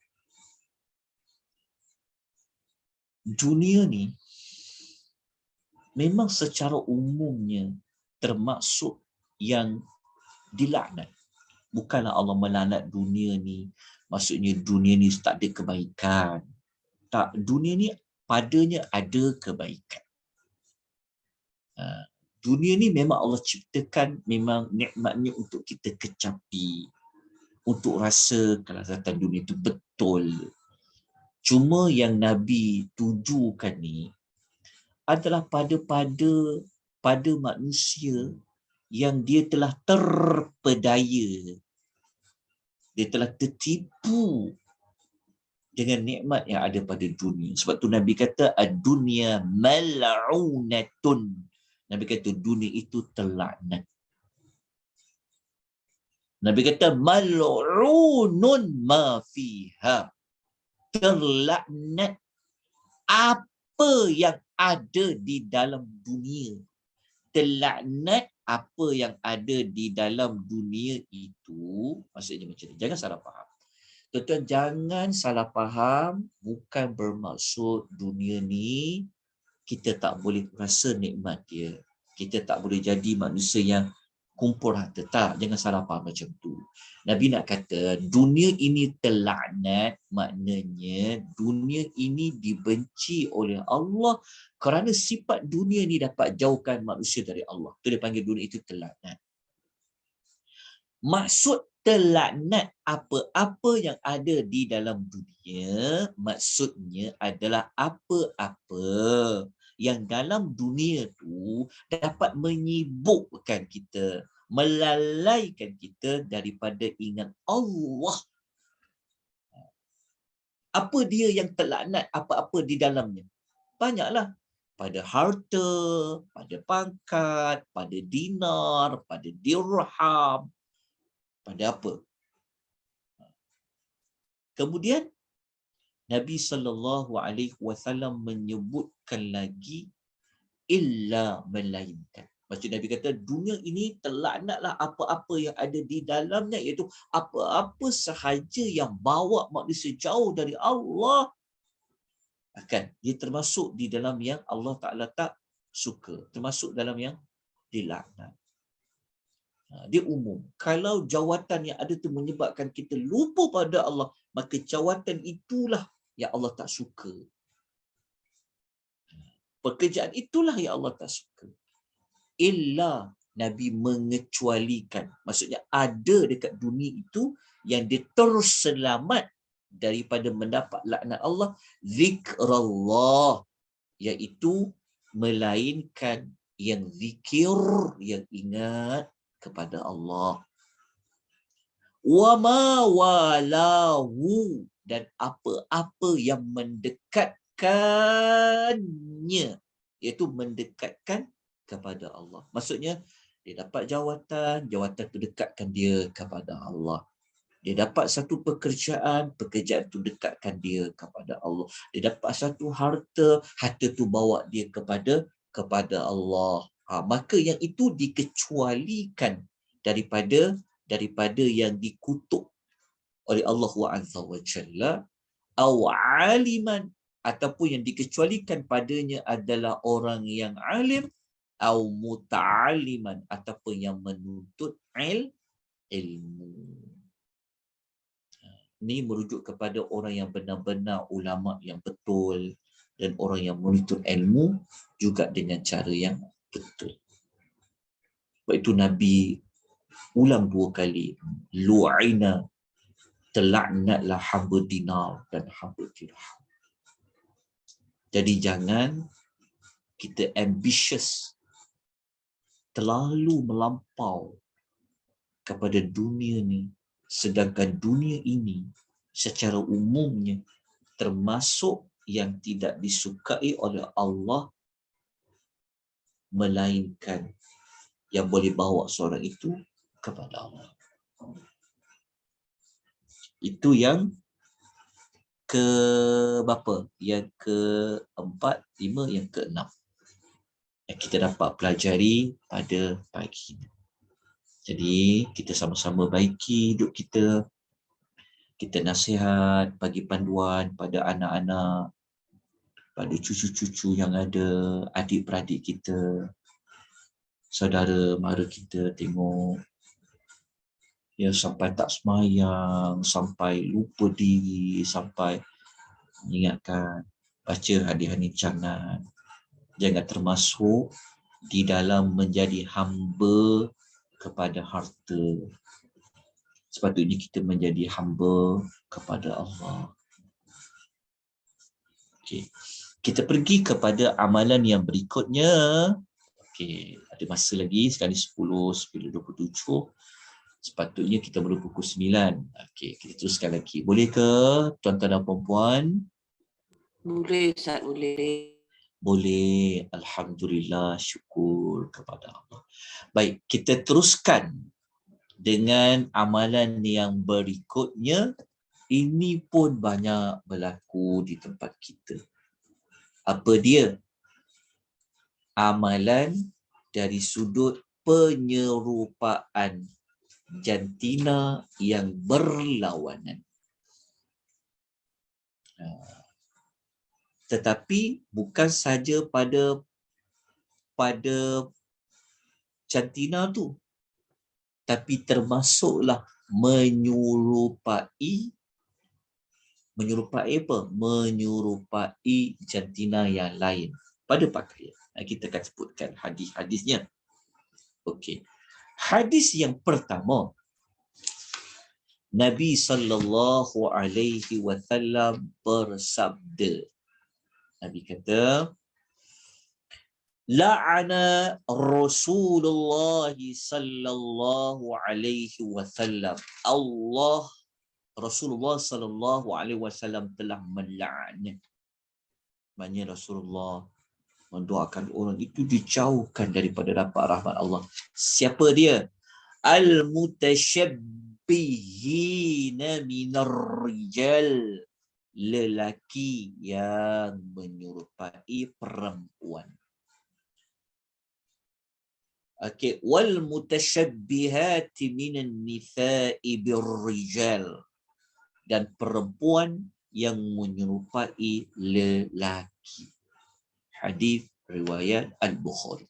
dunia ni memang secara umumnya termasuk yang dilaknat. Bukanlah Allah melaknat dunia ni, maksudnya dunia ni tak ada kebaikan. Tak, dunia ni padanya ada kebaikan. Dunia ni memang Allah ciptakan memang nikmatnya untuk kita kecapi, untuk rasa kelazatan dunia itu betul. Cuma yang Nabi tujukan ni adalah pada manusia yang dia telah terpedaya, dia telah tertipu dengan nikmat yang ada pada dunia. Sebab tu Nabi kata ad-dunya mal'unatun. Nabi kata dunia itu terlaknat. Nabi kata mal'unun ma fiha. Terlaknat apa yang ada di dalam dunia. Terlaknat apa yang ada di dalam dunia itu. Maksudnya macam ni. Jangan salah faham. Tuan-tuan, jangan salah faham. Bukan bermaksud dunia ni kita tak boleh rasa nikmat dia. Kita tak boleh jadi manusia yang kumpul harta. Tak, jangan salah faham macam tu. Nabi nak kata dunia ini terlaknat, maknanya dunia ini dibenci oleh Allah kerana sifat dunia ni dapat jauhkan manusia dari Allah. Itu dia panggil dunia itu terlaknat. Maksud terlaknat apa-apa yang ada di dalam dunia, maksudnya adalah apa-apa yang dalam dunia tu dapat menyibukkan kita, melalaikan kita daripada ingat Allah. Apa dia yang terlaknat, apa-apa di dalamnya? Banyaklah. Pada harta, pada pangkat, pada dinar, pada dirham, pada apa? Kemudian Nabi SAW menyebutkan lagi illa melainkan. Maksud Nabi kata dunia ini terlaknatlah apa-apa yang ada di dalamnya, iaitu apa-apa sahaja yang bawa manusia jauh dari Allah, akan dia termasuk di dalam yang Allah Ta'ala tak suka, termasuk dalam yang dilaknat. Dia umum. Kalau jawatan yang ada tu menyebabkan kita lupa pada Allah, maka jawatan itulah yang Allah tak suka. Pekerjaan itulah yang Allah tak suka. Illa, Nabi mengecualikan. Maksudnya ada dekat dunia itu yang dia terselamat daripada mendapat laknat Allah, zikrullah, iaitu melainkan yang zikir, yang ingat kepada Allah. Wa ma walahu, dan apa-apa yang mendekatkannya, iaitu mendekatkan kepada Allah. Maksudnya dia dapat jawatan, jawatan itu dekatkan dia kepada Allah. Dia dapat satu pekerjaan, pekerjaan itu dekatkan dia kepada Allah. Dia dapat satu harta, harta itu bawa dia kepada Allah. Maka yang itu dikecualikan daripada yang dikutuk oleh Allah Azza wa Jalla, au aliman, ataupun yang dikecualikan padanya adalah orang yang alim, au muta'aliman, ataupun yang menuntut ilmu. Ini merujuk kepada orang yang benar-benar ulama yang betul dan orang yang menuntut ilmu juga dengan cara yang betul. Sebab itu Nabi ulang 2 kali, lu'ina, terlaknatlah hamba dinar dan hamba dirham. Jadi jangan kita ambitious, terlalu melampau kepada dunia ni, sedangkan dunia ini secara umumnya termasuk yang tidak disukai oleh Allah, melainkan yang boleh bawa seorang itu kepada Allah. Itu yang ke berapa? Yang keempat, 5, yang keenam yang kita dapat pelajari pada pagi ini. Jadi kita sama-sama baiki hidup kita. Kita nasihat, bagi panduan pada anak-anak, pada cucu-cucu yang ada, adik-beradik kita, saudara mara kita, tengok ya sampai tak semayang, sampai lupa diri, sampai mengingatkan baca hadis-hadis jangan termasuk di dalam menjadi hamba kepada harta. Sepatutnya kita menjadi hamba kepada Allah. Okey. Kita pergi kepada amalan yang berikutnya. Okey, ada masa lagi, sekali 10, 10:27. Sepatutnya kita baru pukul 9. Okey, kita teruskan lagi. Boleh ke tuan-tuan dan puan-puan? Boleh, Ustaz, boleh. Boleh. Alhamdulillah, syukur kepada Allah. Baik, kita teruskan dengan amalan yang berikutnya. Ini pun banyak berlaku di tempat kita. Apa dia? Amalan dari sudut penyerupaan jantina yang berlawanan. Tetapi bukan saja pada jantina tu, tapi termasuklah menyerupai apa? Menyerupai jantina yang lain pada pakaian. Kita akan sebutkan hadis-hadisnya. Okey. Hadis yang pertama, Nabi sallallahu alaihi wasallam bersabda. Nabi kata, la'ana Rasulullah sallallahu alaihi wasallam. Rasulullah sallallahu alaihi wasallam telah melaknat. Maknanya Rasulullah mendoakan orang itu dijauhkan daripada dapat rahmat Allah. Siapa dia? Al-mutasyabbihina minar rijal. Lelaki yang menyerupai perempuan. Okey, wal mutasyabbihati minan nisa'i birrijal, dan perempuan yang menyerupai lelaki. Hadis riwayat Al-Bukhari.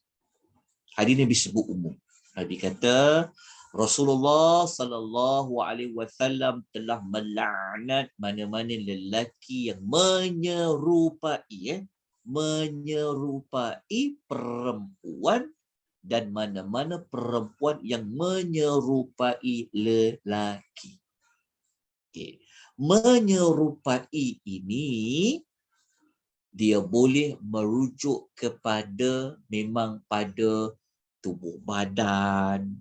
Hadis ni disebut umum. Nabi kata Rasulullah sallallahu alaihi wasallam telah melaknat mana-mana lelaki yang menyerupai perempuan, dan mana-mana perempuan yang menyerupai lelaki. Okay. Menyerupai ini dia boleh merujuk kepada memang pada tubuh badan,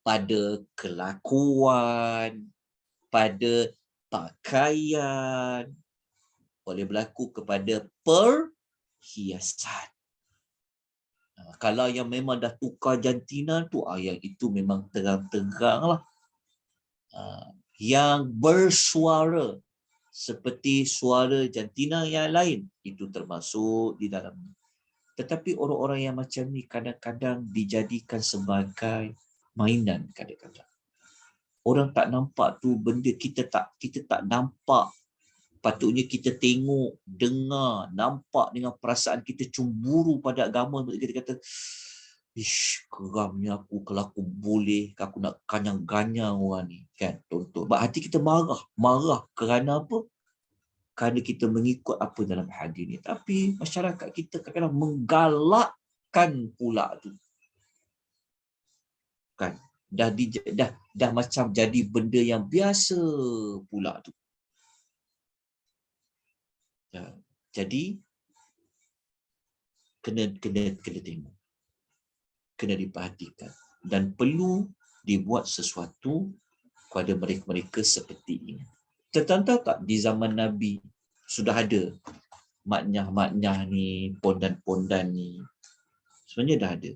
pada kelakuan, pada pakaian, boleh berlaku kepada perhiasan. Kalau yang memang dah tukar jantina tu, yang itu memang terang-terang lah. yang bersuara seperti suara jantina yang lain, itu termasuk di dalamnya. Tetapi orang-orang yang macam ni kadang-kadang dijadikan sebagai mainan kadang-kadang. Orang tak nampak tu benda, kita tak nampak. Patutnya kita tengok, dengar, nampak dengan perasaan kita cemburu pada agama. Kita kata, ish, geramnya aku kalau aku boleh, aku nak ganyang-ganyang orang ni. Kan, contoh. Hati kita marah. Marah kerana apa? Kerana kita mengikut apa dalam hadis ni. Tapi masyarakat kita kadang-kadang menggalakkan pula tu. Kan? Dah macam jadi benda yang biasa pula tu. Ya. Jadi kena tengok, kena diperhatikan, dan perlu dibuat sesuatu kepada mereka-mereka seperti ini. Tertanda tak di zaman Nabi sudah ada maknyah-maknyah ni, pondan-pondan ni? Sebenarnya dah ada.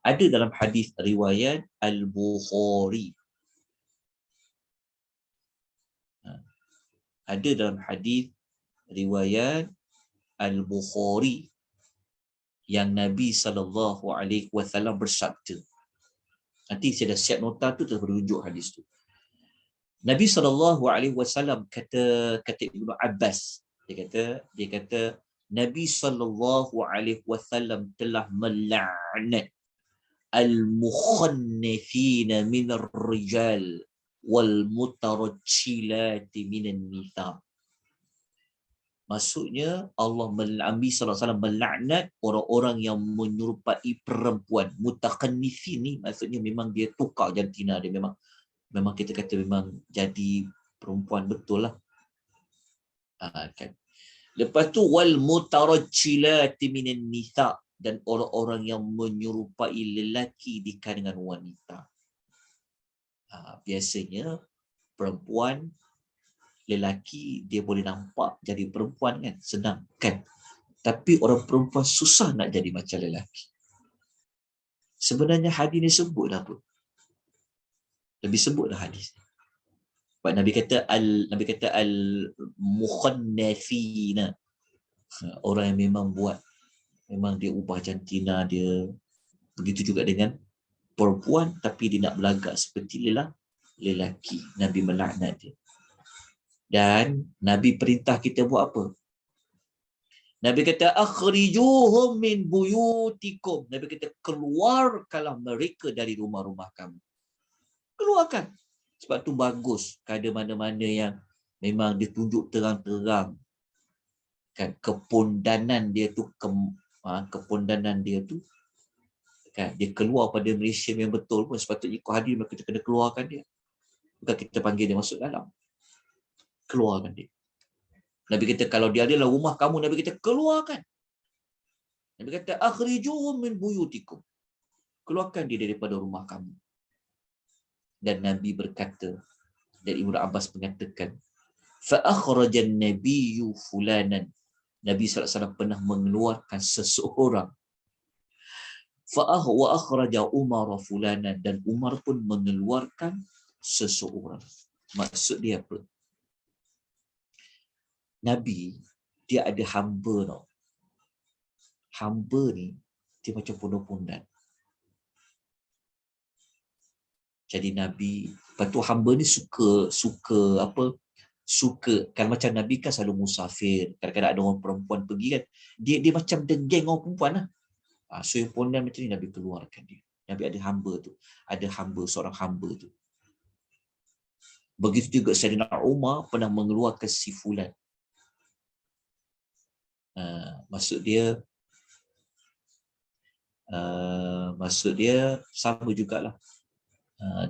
Ada dalam hadis riwayat Al-Bukhari. Ada dalam hadis riwayat Al-Bukhari yang Nabi SAW bersabda. Nanti saya dah siap nota tu, terus rujuk hadis tu. Nabi SAW kata Ibnu Abbas, dia kata Nabi SAW telah melaknat al-mukhannifina minar rijal wal mutarajjilati minan nisa. Maksudnya Nabi SAW melaknat orang-orang yang menyerupai perempuan. Mutakannifin ni maksudnya memang dia tukar jantina dia, memang kita kata memang jadi perempuan betul lah. Kan. Lepas tu wal mutarajjilati minan nisa, dan orang-orang yang menyerupai lelaki di kalangan wanita. Biasanya perempuan, lelaki dia boleh nampak jadi perempuan kan, senang kan. Tapi orang perempuan susah nak jadi macam lelaki. Sebenarnya hadis ni sebut dah apa? Nabi sebut dah hadis. Sebab Nabi kata al-mukhannafina. Orang yang memang dia ubah jantina dia. Begitu juga dengan perempuan, tapi dia nak berlagak seperti lelaki. Nabi melaknat dia. Dan Nabi perintah kita buat apa? Nabi kata akhrijuhum min buyutikum. Nabi kata keluarkanlah mereka dari rumah-rumah kamu. Keluarkan. Sebab tu bagus kada mana-mana yang memang ditunjuk terang-terang. Kan kepondanan dia tu kan dia keluar pada Malaysia yang betul pun, sepatutnya ikut hadis kita kena keluarkan dia. Bukan kita panggil dia masuk dalam. Keluarkan dia. Nabi kata kalau dia adalah rumah kamu, Nabi kata keluarkan. Nabi kata akhrijuhum min buyutikum. Keluarkan dia daripada rumah kamu. Dan Nabi berkata, dan Ibnu Abbas mengatakan, fa akhrajan nabiyyu fulanan. Nabi SAW pernah mengeluarkan seseorang. Wa akhraja Umar fulanan, dan Umar pun mengeluarkan seseorang. Maksud dia apa? Nabi dia ada hamba tau. Hamba ni dia macam pondan-pondan. Jadi Nabi, lepas tu hamba ni suka kan, macam Nabi kan selalu musafir, kadang-kadang ada orang perempuan pergi kan, dia macam the geng orang perempuan lah. So yang pondan macam ni Nabi keluarkan dia. Nabi ada hamba tu, seorang hamba tu. Begitu juga Sayyidina Umar pernah mengeluarkan si fulan. Maksud dia sama jugalah.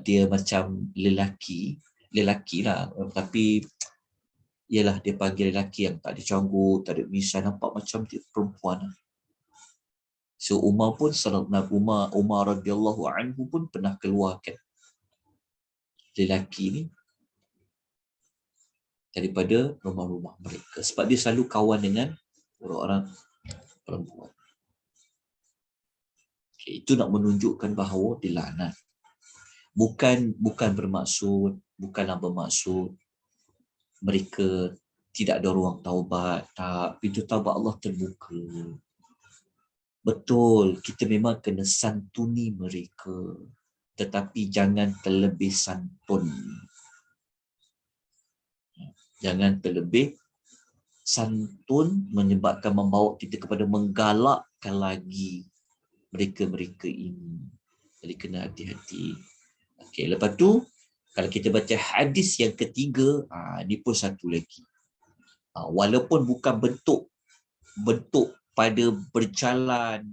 Dia macam lelaki lah, tapi ialah dia panggil lelaki yang tak ada canggut, tak ada misai, nampak macam dia perempuan. So Umar radhiyallahu anhu pun pernah keluarkan lelaki ni daripada rumah-rumah mereka, sebab dia selalu kawan dengan orang-orang perempuan. Okay, itu nak menunjukkan bahawa dilaknat. bukan bukanlah bermaksud mereka tidak ada ruang taubat. Tak, pintu taubat Allah terbuka. Betul, kita memang kena santuni mereka, tetapi jangan terlebih santun. Jangan terlebih santun menyebabkan membawa kita kepada menggalakkan lagi mereka-mereka ini. Jadi kena hati-hati. Okey, lepas tu kalau kita baca hadis yang ketiga, ni pun satu lagi. Walaupun bukan bentuk pada berjalan,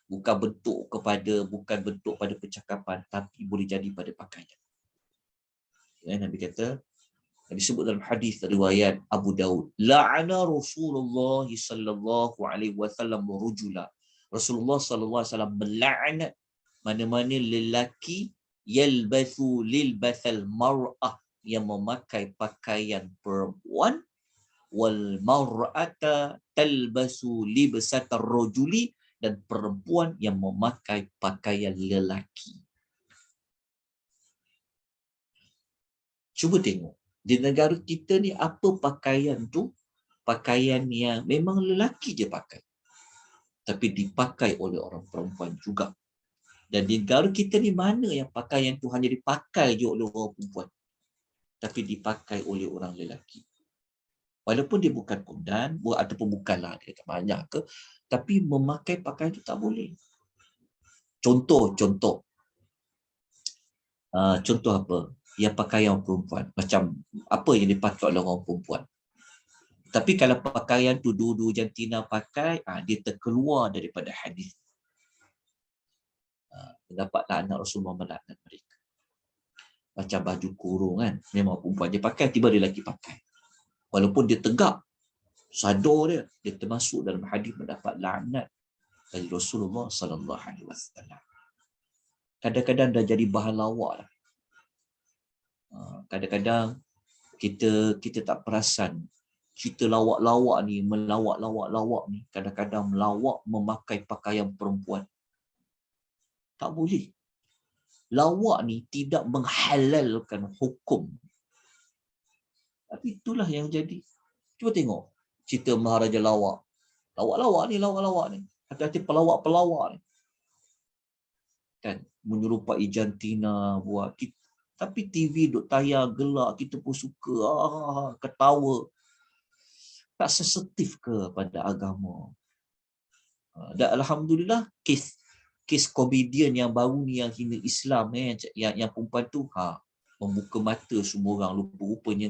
bukan bentuk pada percakapan, tapi boleh jadi pada pakaian. Nabi kata, disebut dalam hadis riwayat Abu Daud, la'ana Rasulullah sallallahu alaihi wasallam rajula. Rasulullah sallallahu alaihi wasallam melaknat mana-mana lelaki lilbasal mar'ah, yang memakai pakaian perempuan, wal mar'ata talbasu libsatar rajuli, dan perempuan yang memakai pakaian lelaki. Cuba tengok di negara kita ni apa pakaian tu, pakaian yang memang lelaki je pakai, tapi dipakai oleh orang perempuan juga. Dan di negara kita ni mana yang pakaian tu hanya dipakai je oleh orang perempuan, tapi dipakai oleh orang lelaki. Walaupun dia bukan kundan, ataupun bukanlah dia tak banyak ke, tapi memakai pakaian itu tak boleh. Contoh apa? Yang pakaian perempuan. Macam apa yang dipakai oleh orang perempuan. Tapi kalau pakaian tu dulu jantina pakai, dia terkeluar daripada hadis. Dapatlah anak Rasulullah melaknat mereka. Macam baju kurung kan, memang perempuan dia pakai, tiba dia lelaki pakai. Walaupun dia tegak, sadar dia termasuk dalam hadis mendapat laknat dari Rasulullah sallallahu alaihi wasallam. Kadang-kadang dah jadi bahan lawak lah. Kadang-kadang kita tak perasan cerita lawak-lawak ni, melawak-lawak ni, kadang-kadang melawak memakai pakaian perempuan. Tak boleh. Lawak ni tidak menghalalkan hukum. Tapi itulah yang jadi. Cuba tengok cerita Maharaja Lawak. Lawak-lawak ni. Hati-hati pelawak-pelawak ni. Kan, menyerupai jantina buat kita. Tapi TV duk tayar gelak, kita pun suka ketawa. Tak sensitif ke pada agama. Dan alhamdulillah kes komedian yang baru ni yang hina Islam yang perempuan tu membuka mata semua orang. Rupa-rupanya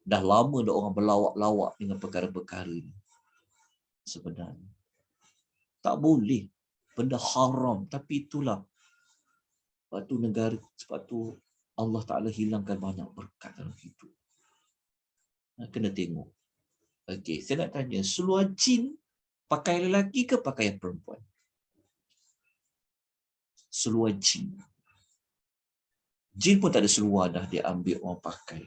dah lama dah orang berlawak-lawak dengan perkara-perkara ni. Sebenarnya tak boleh, benda haram, tapi itulah sebab tu negara, sebab tu Allah Ta'ala hilangkan banyak berkat dalam hidup. Kena tengok. Okey, saya nak tanya, seluar jin pakai lelaki ke pakai perempuan? Seluar jin. Jin pun tak ada seluar dah dia ambil orang pakai.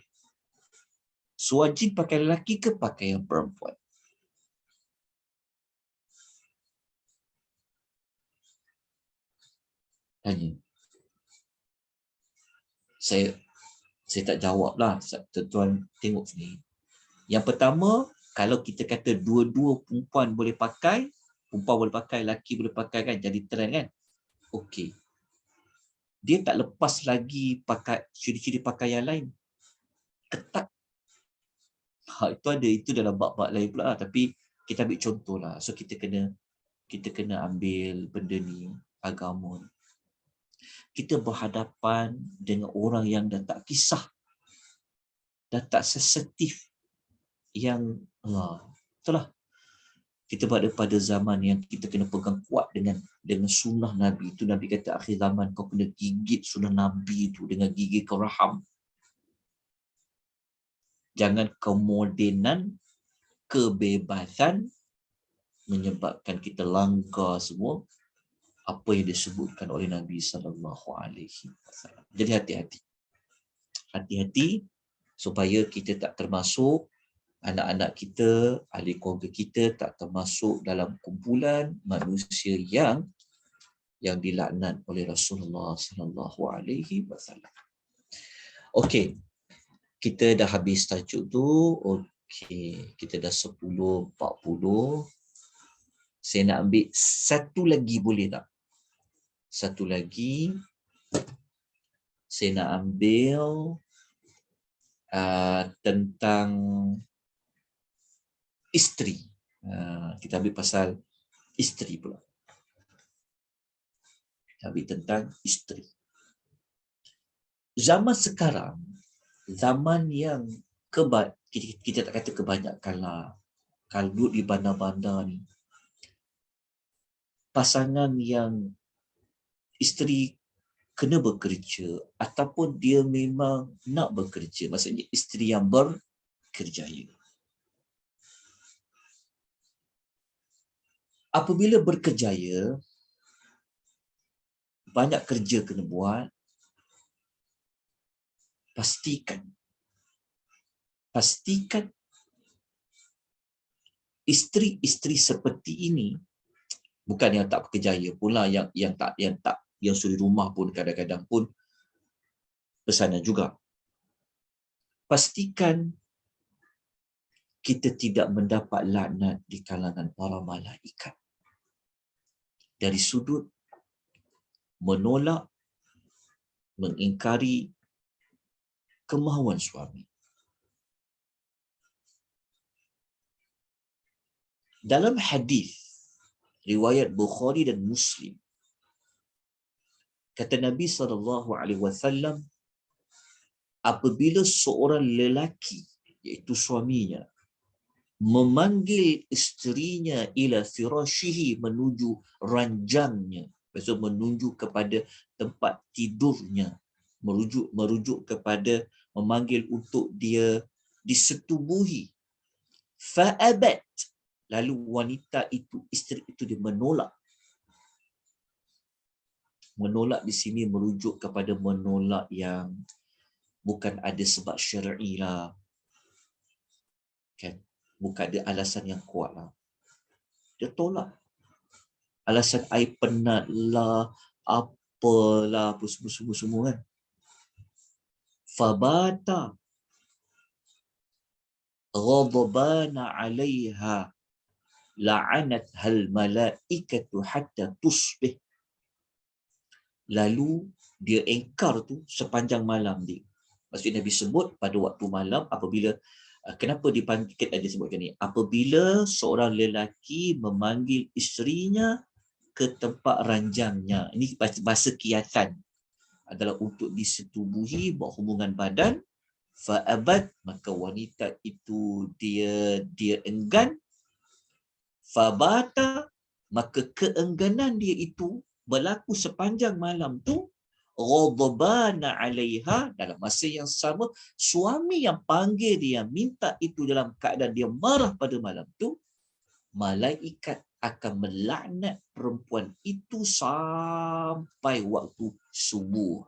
Seluar jin pakai lelaki ke pakai yang perempuan? Tanya. Saya tak jawablah. Tuan tengok sini. Yang pertama, kalau kita kata dua-dua perempuan boleh pakai, lelaki boleh pakai kan, jadi trend kan? Okey. Dia tak lepas lagi pakai ciri-ciri pakaian lain. Ketat. Itu dalam bab-bab lain pula lah. Tapi kita ambil contoh lah. So kita kena ambil benda ni, agama. Kita berhadapan dengan orang yang dah tak kisah, dah tak sensitif, yang itulah. Kita berada pada zaman yang kita kena pegang kuat dengan sunnah Nabi. Itu Nabi kata akhir zaman kau kena gigit sunnah Nabi itu dengan gigi keraham. Jangan kemodenan, kebebasan menyebabkan kita langgar semua apa yang disebutkan oleh Nabi sallallahu alaihi wasallam. Jadi hati-hati. Hati-hati supaya kita tak termasuk, anak-anak kita, ahli keluarga kita tak termasuk dalam kumpulan manusia yang yang dilaknat oleh Rasulullah sallallahu alaihi wasallam. Okey, kita dah habis tajuk tu. Okey, kita dah 10:40. Saya nak ambil satu lagi, boleh tak? Satu lagi. Saya nak ambil tentang isteri. Kita ambil pasal isteri pula. Kita ambil tentang isteri. Zaman sekarang, zaman yang kita tak kata kebanyakan lah. Kalau duduk di bandar-bandar ni, pasangan yang isteri kena bekerja ataupun dia memang nak bekerja, maksudnya isteri yang berkerjaya. Apabila berkerjaya, banyak kerja kena buat, pastikan isteri-isteri seperti ini, bukan yang tak berkerjaya pula, yang suri rumah pun kadang-kadang pun pesanan juga. Pastikan kita tidak mendapat laknat di kalangan para malaikat dari sudut menolak, mengingkari kemahuan suami. Dalam hadis riwayat Bukhari dan Muslim, kata Nabi SAW, apabila seorang lelaki, iaitu suaminya, memanggil isterinya ila firashihi, menuju ranjangnya, maksud menuju kepada tempat tidurnya, merujuk kepada memanggil untuk dia disetubuhi. Fa'abat, lalu wanita itu, isteri itu, dia menolak. Menolak di sini merujuk kepada menolak yang bukan ada sebab syar'i lah. Kan? Bukan ada alasan yang kuat lah. Dia tolak. Alasan I penat lah, apalah, apa semua kan. Fabata ghadabana 'alaiha la'anat hal malaikatu hatta tusbih. Lalu dia engkar tu sepanjang malam dia. Maksudnya Nabi sebut pada waktu malam, apabila kenapa dipanggil, dia sebutkan ni, apabila seorang lelaki memanggil isterinya ke tempat ranjangnya. Ini bahasa kiasan, adalah untuk disetubuhi, berhubungan badan. Fa'abad, maka wanita itu dia enggan. Fabata, maka keengganan dia itu berlaku sepanjang malam tu. Ghadabana 'alaiha, dalam masa yang sama suami yang panggil dia, minta itu dalam keadaan dia marah pada malam tu, malaikat akan melaknat perempuan itu sampai waktu subuh.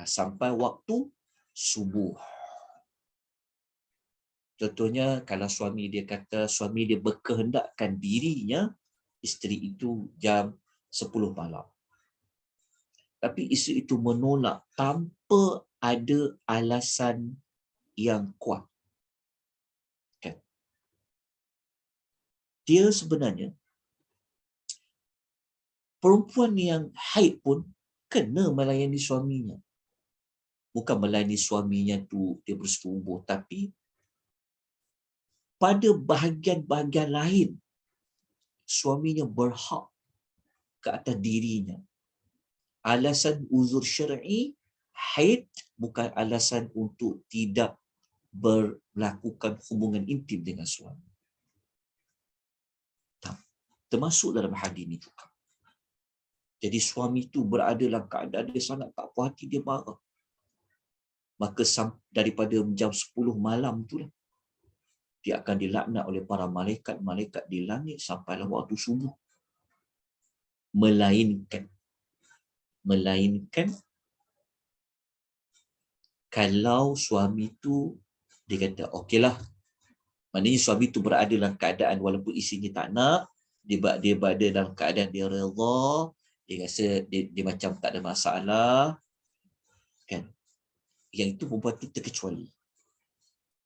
Sampai waktu subuh. Contohnya kalau suami dia kata, suami dia berkehendakkan dirinya, isteri itu jam 10 malam. Tapi isteri itu menolak tanpa ada alasan yang kuat. Kan? Dia sebenarnya, perempuan yang haid pun kena melayani suaminya. Bukan melayani suaminya tu dia bersetubuh, tapi pada bahagian-bahagian lain suaminya berhak ke atas dirinya. Alasan uzur syar'i, haid, bukan alasan untuk tidak melakukan hubungan intim dengan suami. Termasuk dalam hadis ini juga. Jadi suami itu berada dalam keadaan dia sangat tak puas hati, dia marah. Maka daripada jam 10 malam itulah dia akan dilaknat oleh para malaikat di langit sampailah waktu subuh. Melainkan kalau suami itu dia kata okeylah, maknanya suami itu berada dalam keadaan walaupun isinya tak nak, dia berada dalam keadaan dia redha, dia rasa dia macam tak ada masalah, kan? Yang itu membuat kita terkecuali.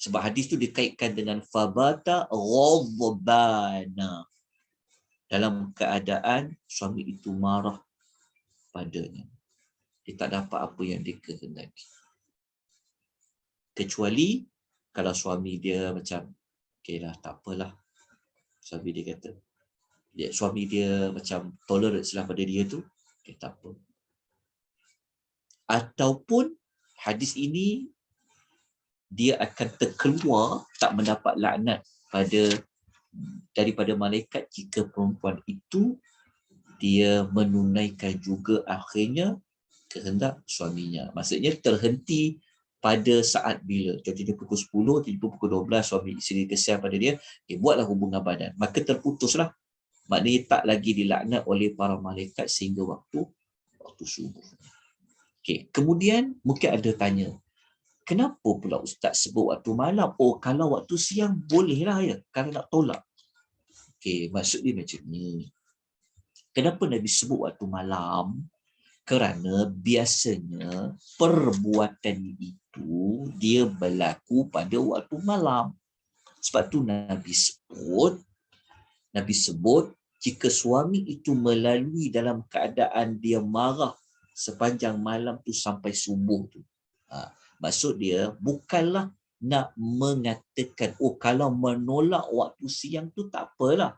Sebab hadis tu dikaitkan dengan fabata ghadbana, dalam keadaan suami itu marah padanya. Dia tak dapat apa yang dia kehendaki. Kecuali kalau suami dia macam, okey lah, tak apalah. Suami dia kata, suami dia macam tolerate lah pada dia tu, okey, tak apa. Ataupun hadis ini dia akan terkeluar, tak mendapat laknat daripada malaikat jika perempuan itu dia menunaikan juga akhirnya kehendak suaminya. Maksudnya terhenti pada saat bila, contohnya pukul 10 atau pukul 12 suami isteri kesian pada dia, buatlah hubungan badan, maka terputuslah. Maknanya tak lagi dilaknat oleh para malaikat sehingga waktu subuh. Okay. Kemudian mungkin ada tanya, kenapa pula Ustaz sebut waktu malam? Oh, kalau waktu siang bolehlah ya, kalau nak tolak. Okay, maksud dia macam ni. Kenapa Nabi sebut waktu malam? Kerana biasanya perbuatan itu dia berlaku pada waktu malam. Sebab tu Nabi sebut jika suami itu melalui dalam keadaan dia marah sepanjang malam tu sampai subuh tu. Maksud dia bukanlah nak mengatakan, oh kalau menolak waktu siang tu tak apalah.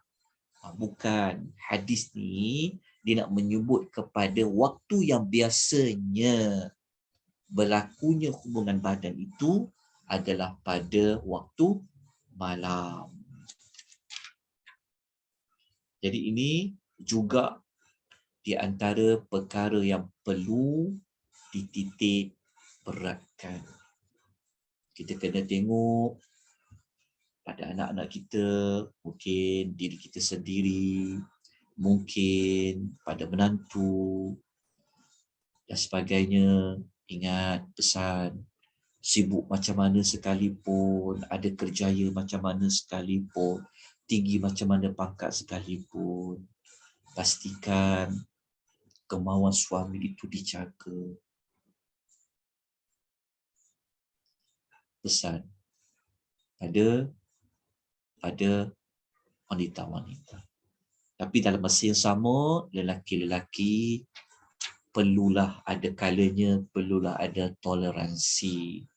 Bukan. Hadis ni dia nak menyebut kepada waktu yang biasanya berlakunya hubungan badan itu adalah pada waktu malam. Jadi ini juga di antara perkara yang perlu dititik beratkan. Kita kena tengok pada anak-anak kita, mungkin diri kita sendiri, mungkin pada menantu dan sebagainya. Ingat pesan, sibuk macam mana sekalipun, ada kerjaya macam mana sekalipun, tinggi macam mana pangkat sekalipun, pastikan kemauan suami itu dijaga. Pesan pada wanita-wanita. Tapi dalam masa yang sama, lelaki-lelaki perlulah ada kalanya, perlulah ada toleransi,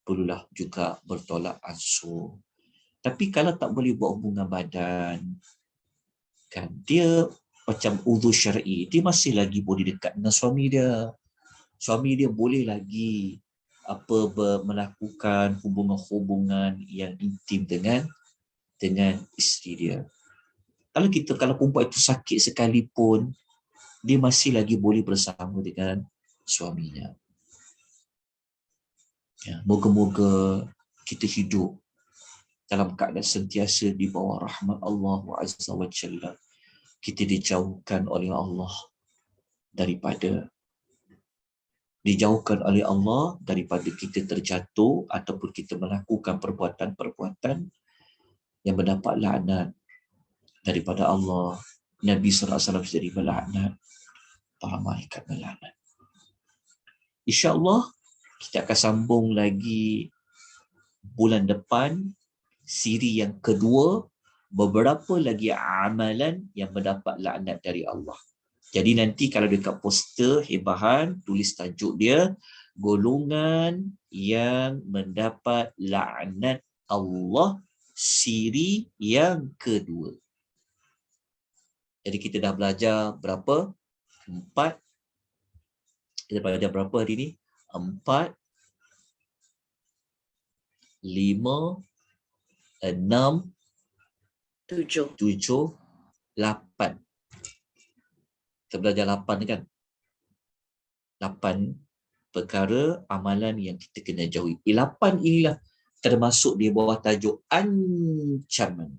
perlulah juga bertolak ansur. Tapi kalau tak boleh buat hubungan badan, kan, dia macam uzur syar'i, dia masih lagi boleh dekat dengan suami dia. Suami dia boleh lagi melakukan hubungan-hubungan yang intim dengan isteri dia. Kalau perempuan itu sakit sekalipun, dia masih lagi boleh bersama dengan suaminya. Ya, moga-moga kita hidup dalam keadaan sentiasa di bawah rahmat Allah Azza wa Jalla. Kita dijauhkan oleh Allah daripada kita terjatuh ataupun kita melakukan perbuatan-perbuatan yang mendapat laknat daripada Allah. Nabi SAW jadi melaknat, para malaikat melaknat. InsyaAllah kita akan sambung lagi bulan depan, siri yang kedua, beberapa lagi amalan yang mendapat laknat dari Allah. Jadi nanti kalau dekat poster Hibahan, tulis tajuk dia, golongan yang mendapat laknat Allah, siri yang kedua. Jadi kita dah belajar berapa? 4. Kita belajar berapa hari ni? 4, 5, 6, 7, 8. Kita belajar 8 kan? 8 perkara amalan yang kita kena jauhi. 8 inilah termasuk di bawah tajuk ancaman.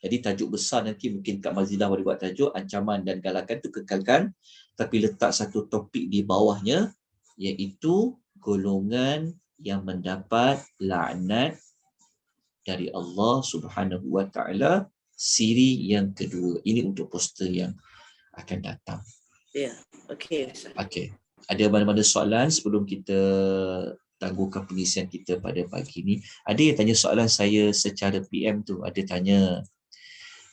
Jadi tajuk besar nanti mungkin Kak Mazidah boleh buat tajuk ancaman dan galakan tu kekalkan, tapi letak satu topik di bawahnya, iaitu golongan yang mendapat laknat dari Allah Subhanahu wa Ta'ala, siri yang kedua. Ini untuk poster yang akan datang. Ya, okey Ustaz. Okey. Ada mana-mana soalan sebelum kita tangguhkan pengisian kita pada pagi ini? Ada yang tanya soalan saya secara PM tu. Ada tanya,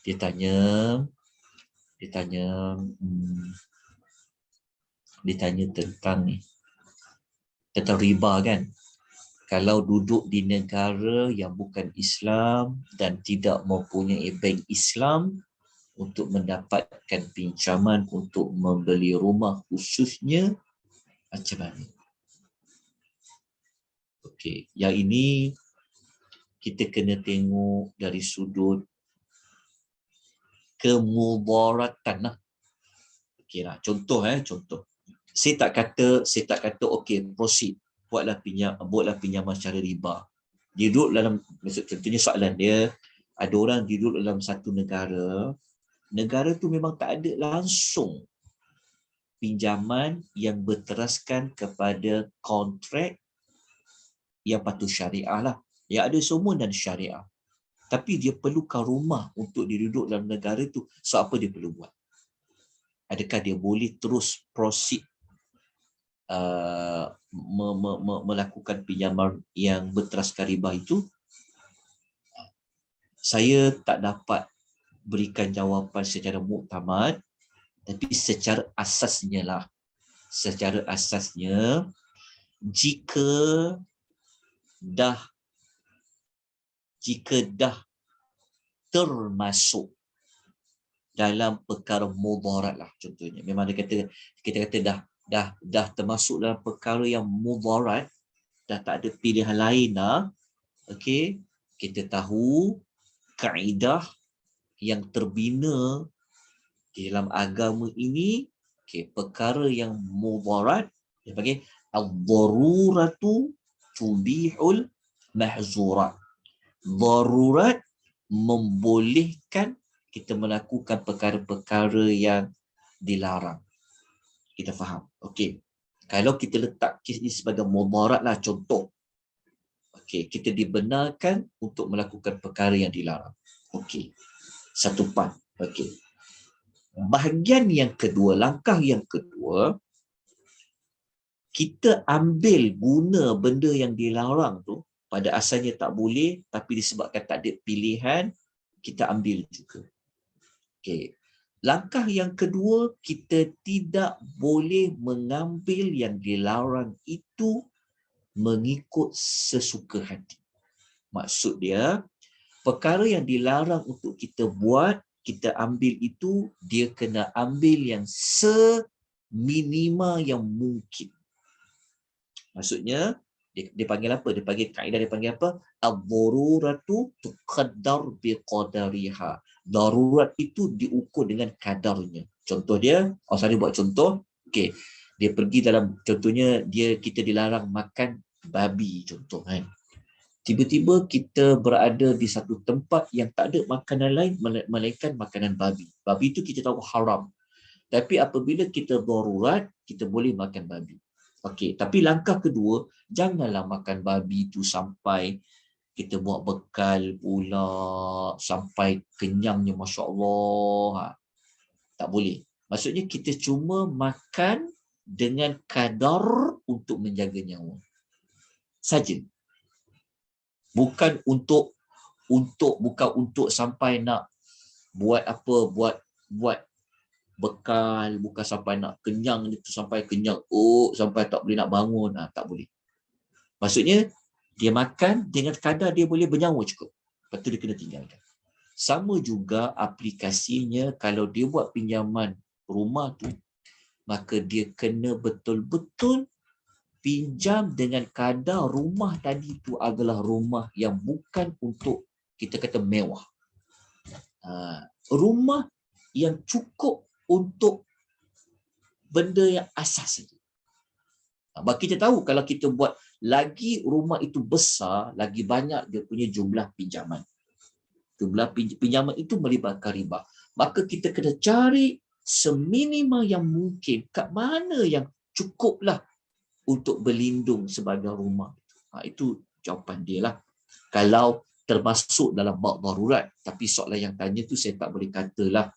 dia tanya, dia tanya tentang ni, tentang riba kan. Kalau duduk di negara yang bukan Islam dan tidak mempunyai bank Islam, untuk mendapatkan pinjaman untuk membeli rumah khususnya, macam mana? Okey, yang ini kita kena tengok dari sudut kemudaratan lah. Okey lah, contoh. Saya tak kata okey, proceed, buatlah pinjaman secara riba. Dia duduk dalam, contohnya soalan dia, ada orang duduk dalam satu negara tu memang tak ada langsung pinjaman yang berteraskan kepada kontrak yang patut syariah lah. Yang ada semua dan syariah. Tapi dia perlukan rumah untuk dia duduk dalam negara tu. So apa dia perlu buat? Adakah dia boleh terus proceed melakukan pinjaman yang berteraskan riba itu? Saya tak dapat berikan jawapan secara muktamad, tapi secara asasnya, jika dah termasuk dalam perkara mudarat lah, contohnya memang kita kata dah termasuk dalam perkara yang mudarat, dah tak ada pilihan lain lah. Okey, kita tahu kaedah yang terbina di dalam agama ini, perkara yang mudarat dia panggil ad-daruratu tubihul mahzurat. Darurat membolehkan kita melakukan perkara-perkara yang dilarang. Kita faham? Okey. Kalau kita letak kes ini sebagai mudarat lah, contoh. Okey, kita dibenarkan untuk melakukan perkara yang dilarang. Okey. Satu part. Okey. Bahagian yang kedua, langkah yang kedua, kita ambil guna benda yang dilarang tu, pada asalnya tak boleh, tapi disebabkan tak ada pilihan, kita ambil juga. Okey. Langkah yang kedua, kita tidak boleh mengambil yang dilarang itu mengikut sesuka hati. Maksud dia, perkara yang dilarang untuk kita buat, kita ambil itu, dia kena ambil yang seminima yang mungkin. Maksudnya, dia panggil apa? Dia panggil kaedah, dia panggil apa? Ad-daruratu tuqaddar biqadariha. Darurat itu diukur dengan kadarnya. Contoh dia, saya buat contoh. Okey, dia pergi dalam, contohnya kita dilarang makan babi, contoh kan. Tiba-tiba kita berada di satu tempat yang tak ada makanan lain melainkan makanan babi. Babi itu kita tahu haram. Tapi apabila kita darurat, kita boleh makan babi. Okey, tapi langkah kedua, janganlah makan babi itu sampai kita buat bekal pula, sampai kenyangnya, Masya Allah. Tak boleh. Maksudnya kita cuma makan dengan kadar untuk menjaga nyawa saja. Bukan untuk sampai nak buat apa, buat bekal, bukan sampai nak kenyang itu, sampai kenyang sampai tak boleh nak bangun, tak boleh. Maksudnya dia makan dengan kadar dia boleh bernyawa cukup. Lepas tu dia kena tinggalkan. Sama juga aplikasinya, kalau dia buat pinjaman rumah tu, maka dia kena betul-betul pinjam dengan kadar rumah tadi tu adalah rumah yang bukan untuk kita kata mewah. Rumah yang cukup untuk benda yang asas saja. Kita tahu kalau kita buat lagi rumah itu besar, lagi banyak dia punya jumlah pinjaman. Jumlah pinjaman itu melibatkan riba. Maka kita kena cari seminima yang mungkin, kat mana yang cukuplah untuk berlindung sebagai rumah. Itu jawapan dia lah. Kalau termasuk dalam bab darurat. Tapi soalan yang tanya tu saya tak boleh katalah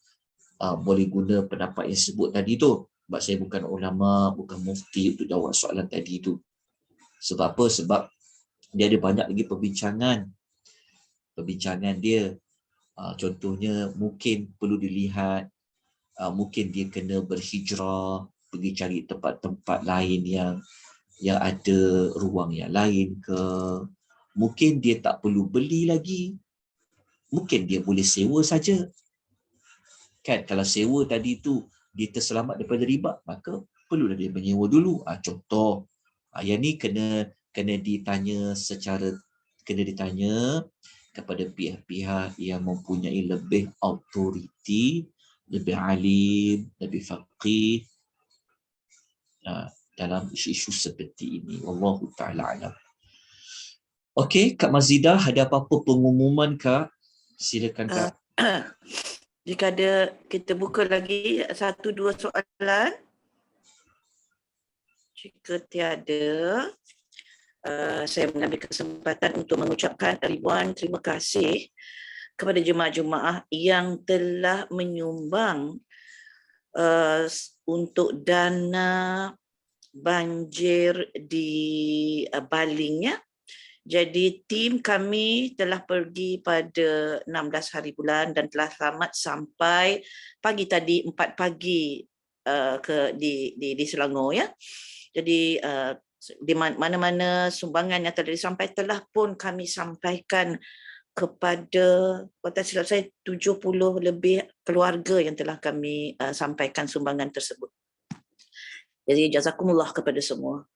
boleh guna pendapat yang sebut tadi tu. Sebab saya bukan ulama, bukan mufti untuk jawab soalan tadi tu. Sebab apa? Sebab dia ada banyak lagi perbincangan dia. Contohnya mungkin perlu dilihat, mungkin dia kena berhijrah, pergi cari tempat-tempat lain yang ada ruang yang lain ke. Mungkin dia tak perlu beli lagi. Mungkin dia boleh sewa saja. Kan kalau sewa tadi tu dia terselamat daripada riba, maka perlulah dia menyewa dulu. Contoh. Yang ni kena ditanya kepada pihak-pihak yang mempunyai lebih autoriti, lebih alim, lebih faqih dalam isu-isu seperti ini. Wallahu ta'ala alam. Okey, Kak Mazidah, ada apa-apa pengumuman Kak? Silakan Kak. Jika ada, kita buka lagi 1-2 soalan. Jika tiada, saya mengambil kesempatan untuk mengucapkan ribuan terima kasih kepada jemaah-jemaah yang telah menyumbang untuk dana banjir di Baling, ya. Jadi tim kami telah pergi pada 16 hari bulan dan telah selamat sampai pagi tadi 4 pagi di Selangor, ya. Jadi di mana-mana sumbangan yang telah disampaikan telah pun kami sampaikan kepada, kalau tak silap saya, 70 lebih keluarga yang telah kami sampaikan sumbangan tersebut. Jadi jazakumullah kepada semua.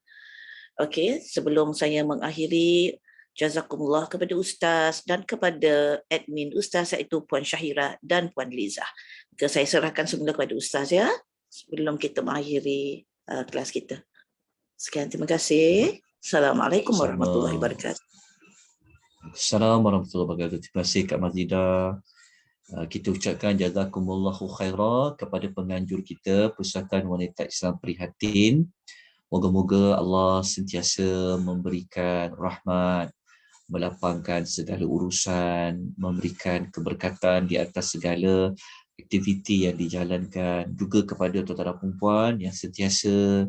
Okey, sebelum saya mengakhiri, jazakumullah kepada Ustaz dan kepada admin Ustaz, iaitu Puan Syahira dan Puan Liza. Maka saya serahkan semula kepada Ustaz, ya, sebelum kita mengakhiri kelas kita. Sekian, terima kasih. Assalamualaikum warahmatullahi wabarakatuh. Assalamualaikum warahmatullahi wabarakatuh. Terima kasih Kak Mazidah. Kita ucapkan jazakumullahu khairah kepada penganjur kita, Persatuan Wanita Islam Prihatin. Moga-moga Allah sentiasa memberikan rahmat, melapangkan segala urusan, memberikan keberkatan di atas segala aktiviti yang dijalankan. Juga kepada tuan-tuan perempuan yang sentiasa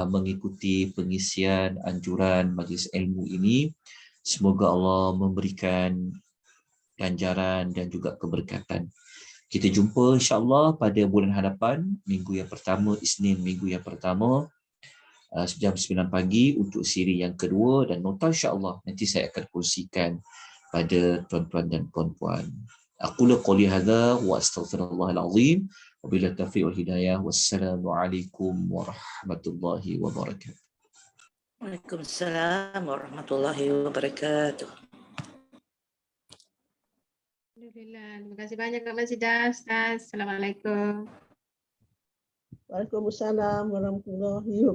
mengikuti pengisian anjuran majlis ilmu ini. Semoga Allah memberikan ganjaran dan juga keberkatan. Kita jumpa insya-Allah pada bulan hadapan, minggu yang pertama, Isnin minggu yang pertama, jam 9 pagi untuk siri yang kedua, dan nota insya-Allah nanti saya akan kongsikan pada tuan-tuan dan puan-puan. Aqulu qouli hadza wa astaghfirullahal azim wa billahi taufiq wal hidayah. Wassalamualaikum warahmatullahi wabarakatuh. Waalaikumsalam warahmatullahi wabarakatuh. Alhamdulillah. Terima kasih banyak Kak Mazidah, Ustaz. Assalamualaikum. Waalaikumsalam warahmatullahi wabarakatuh.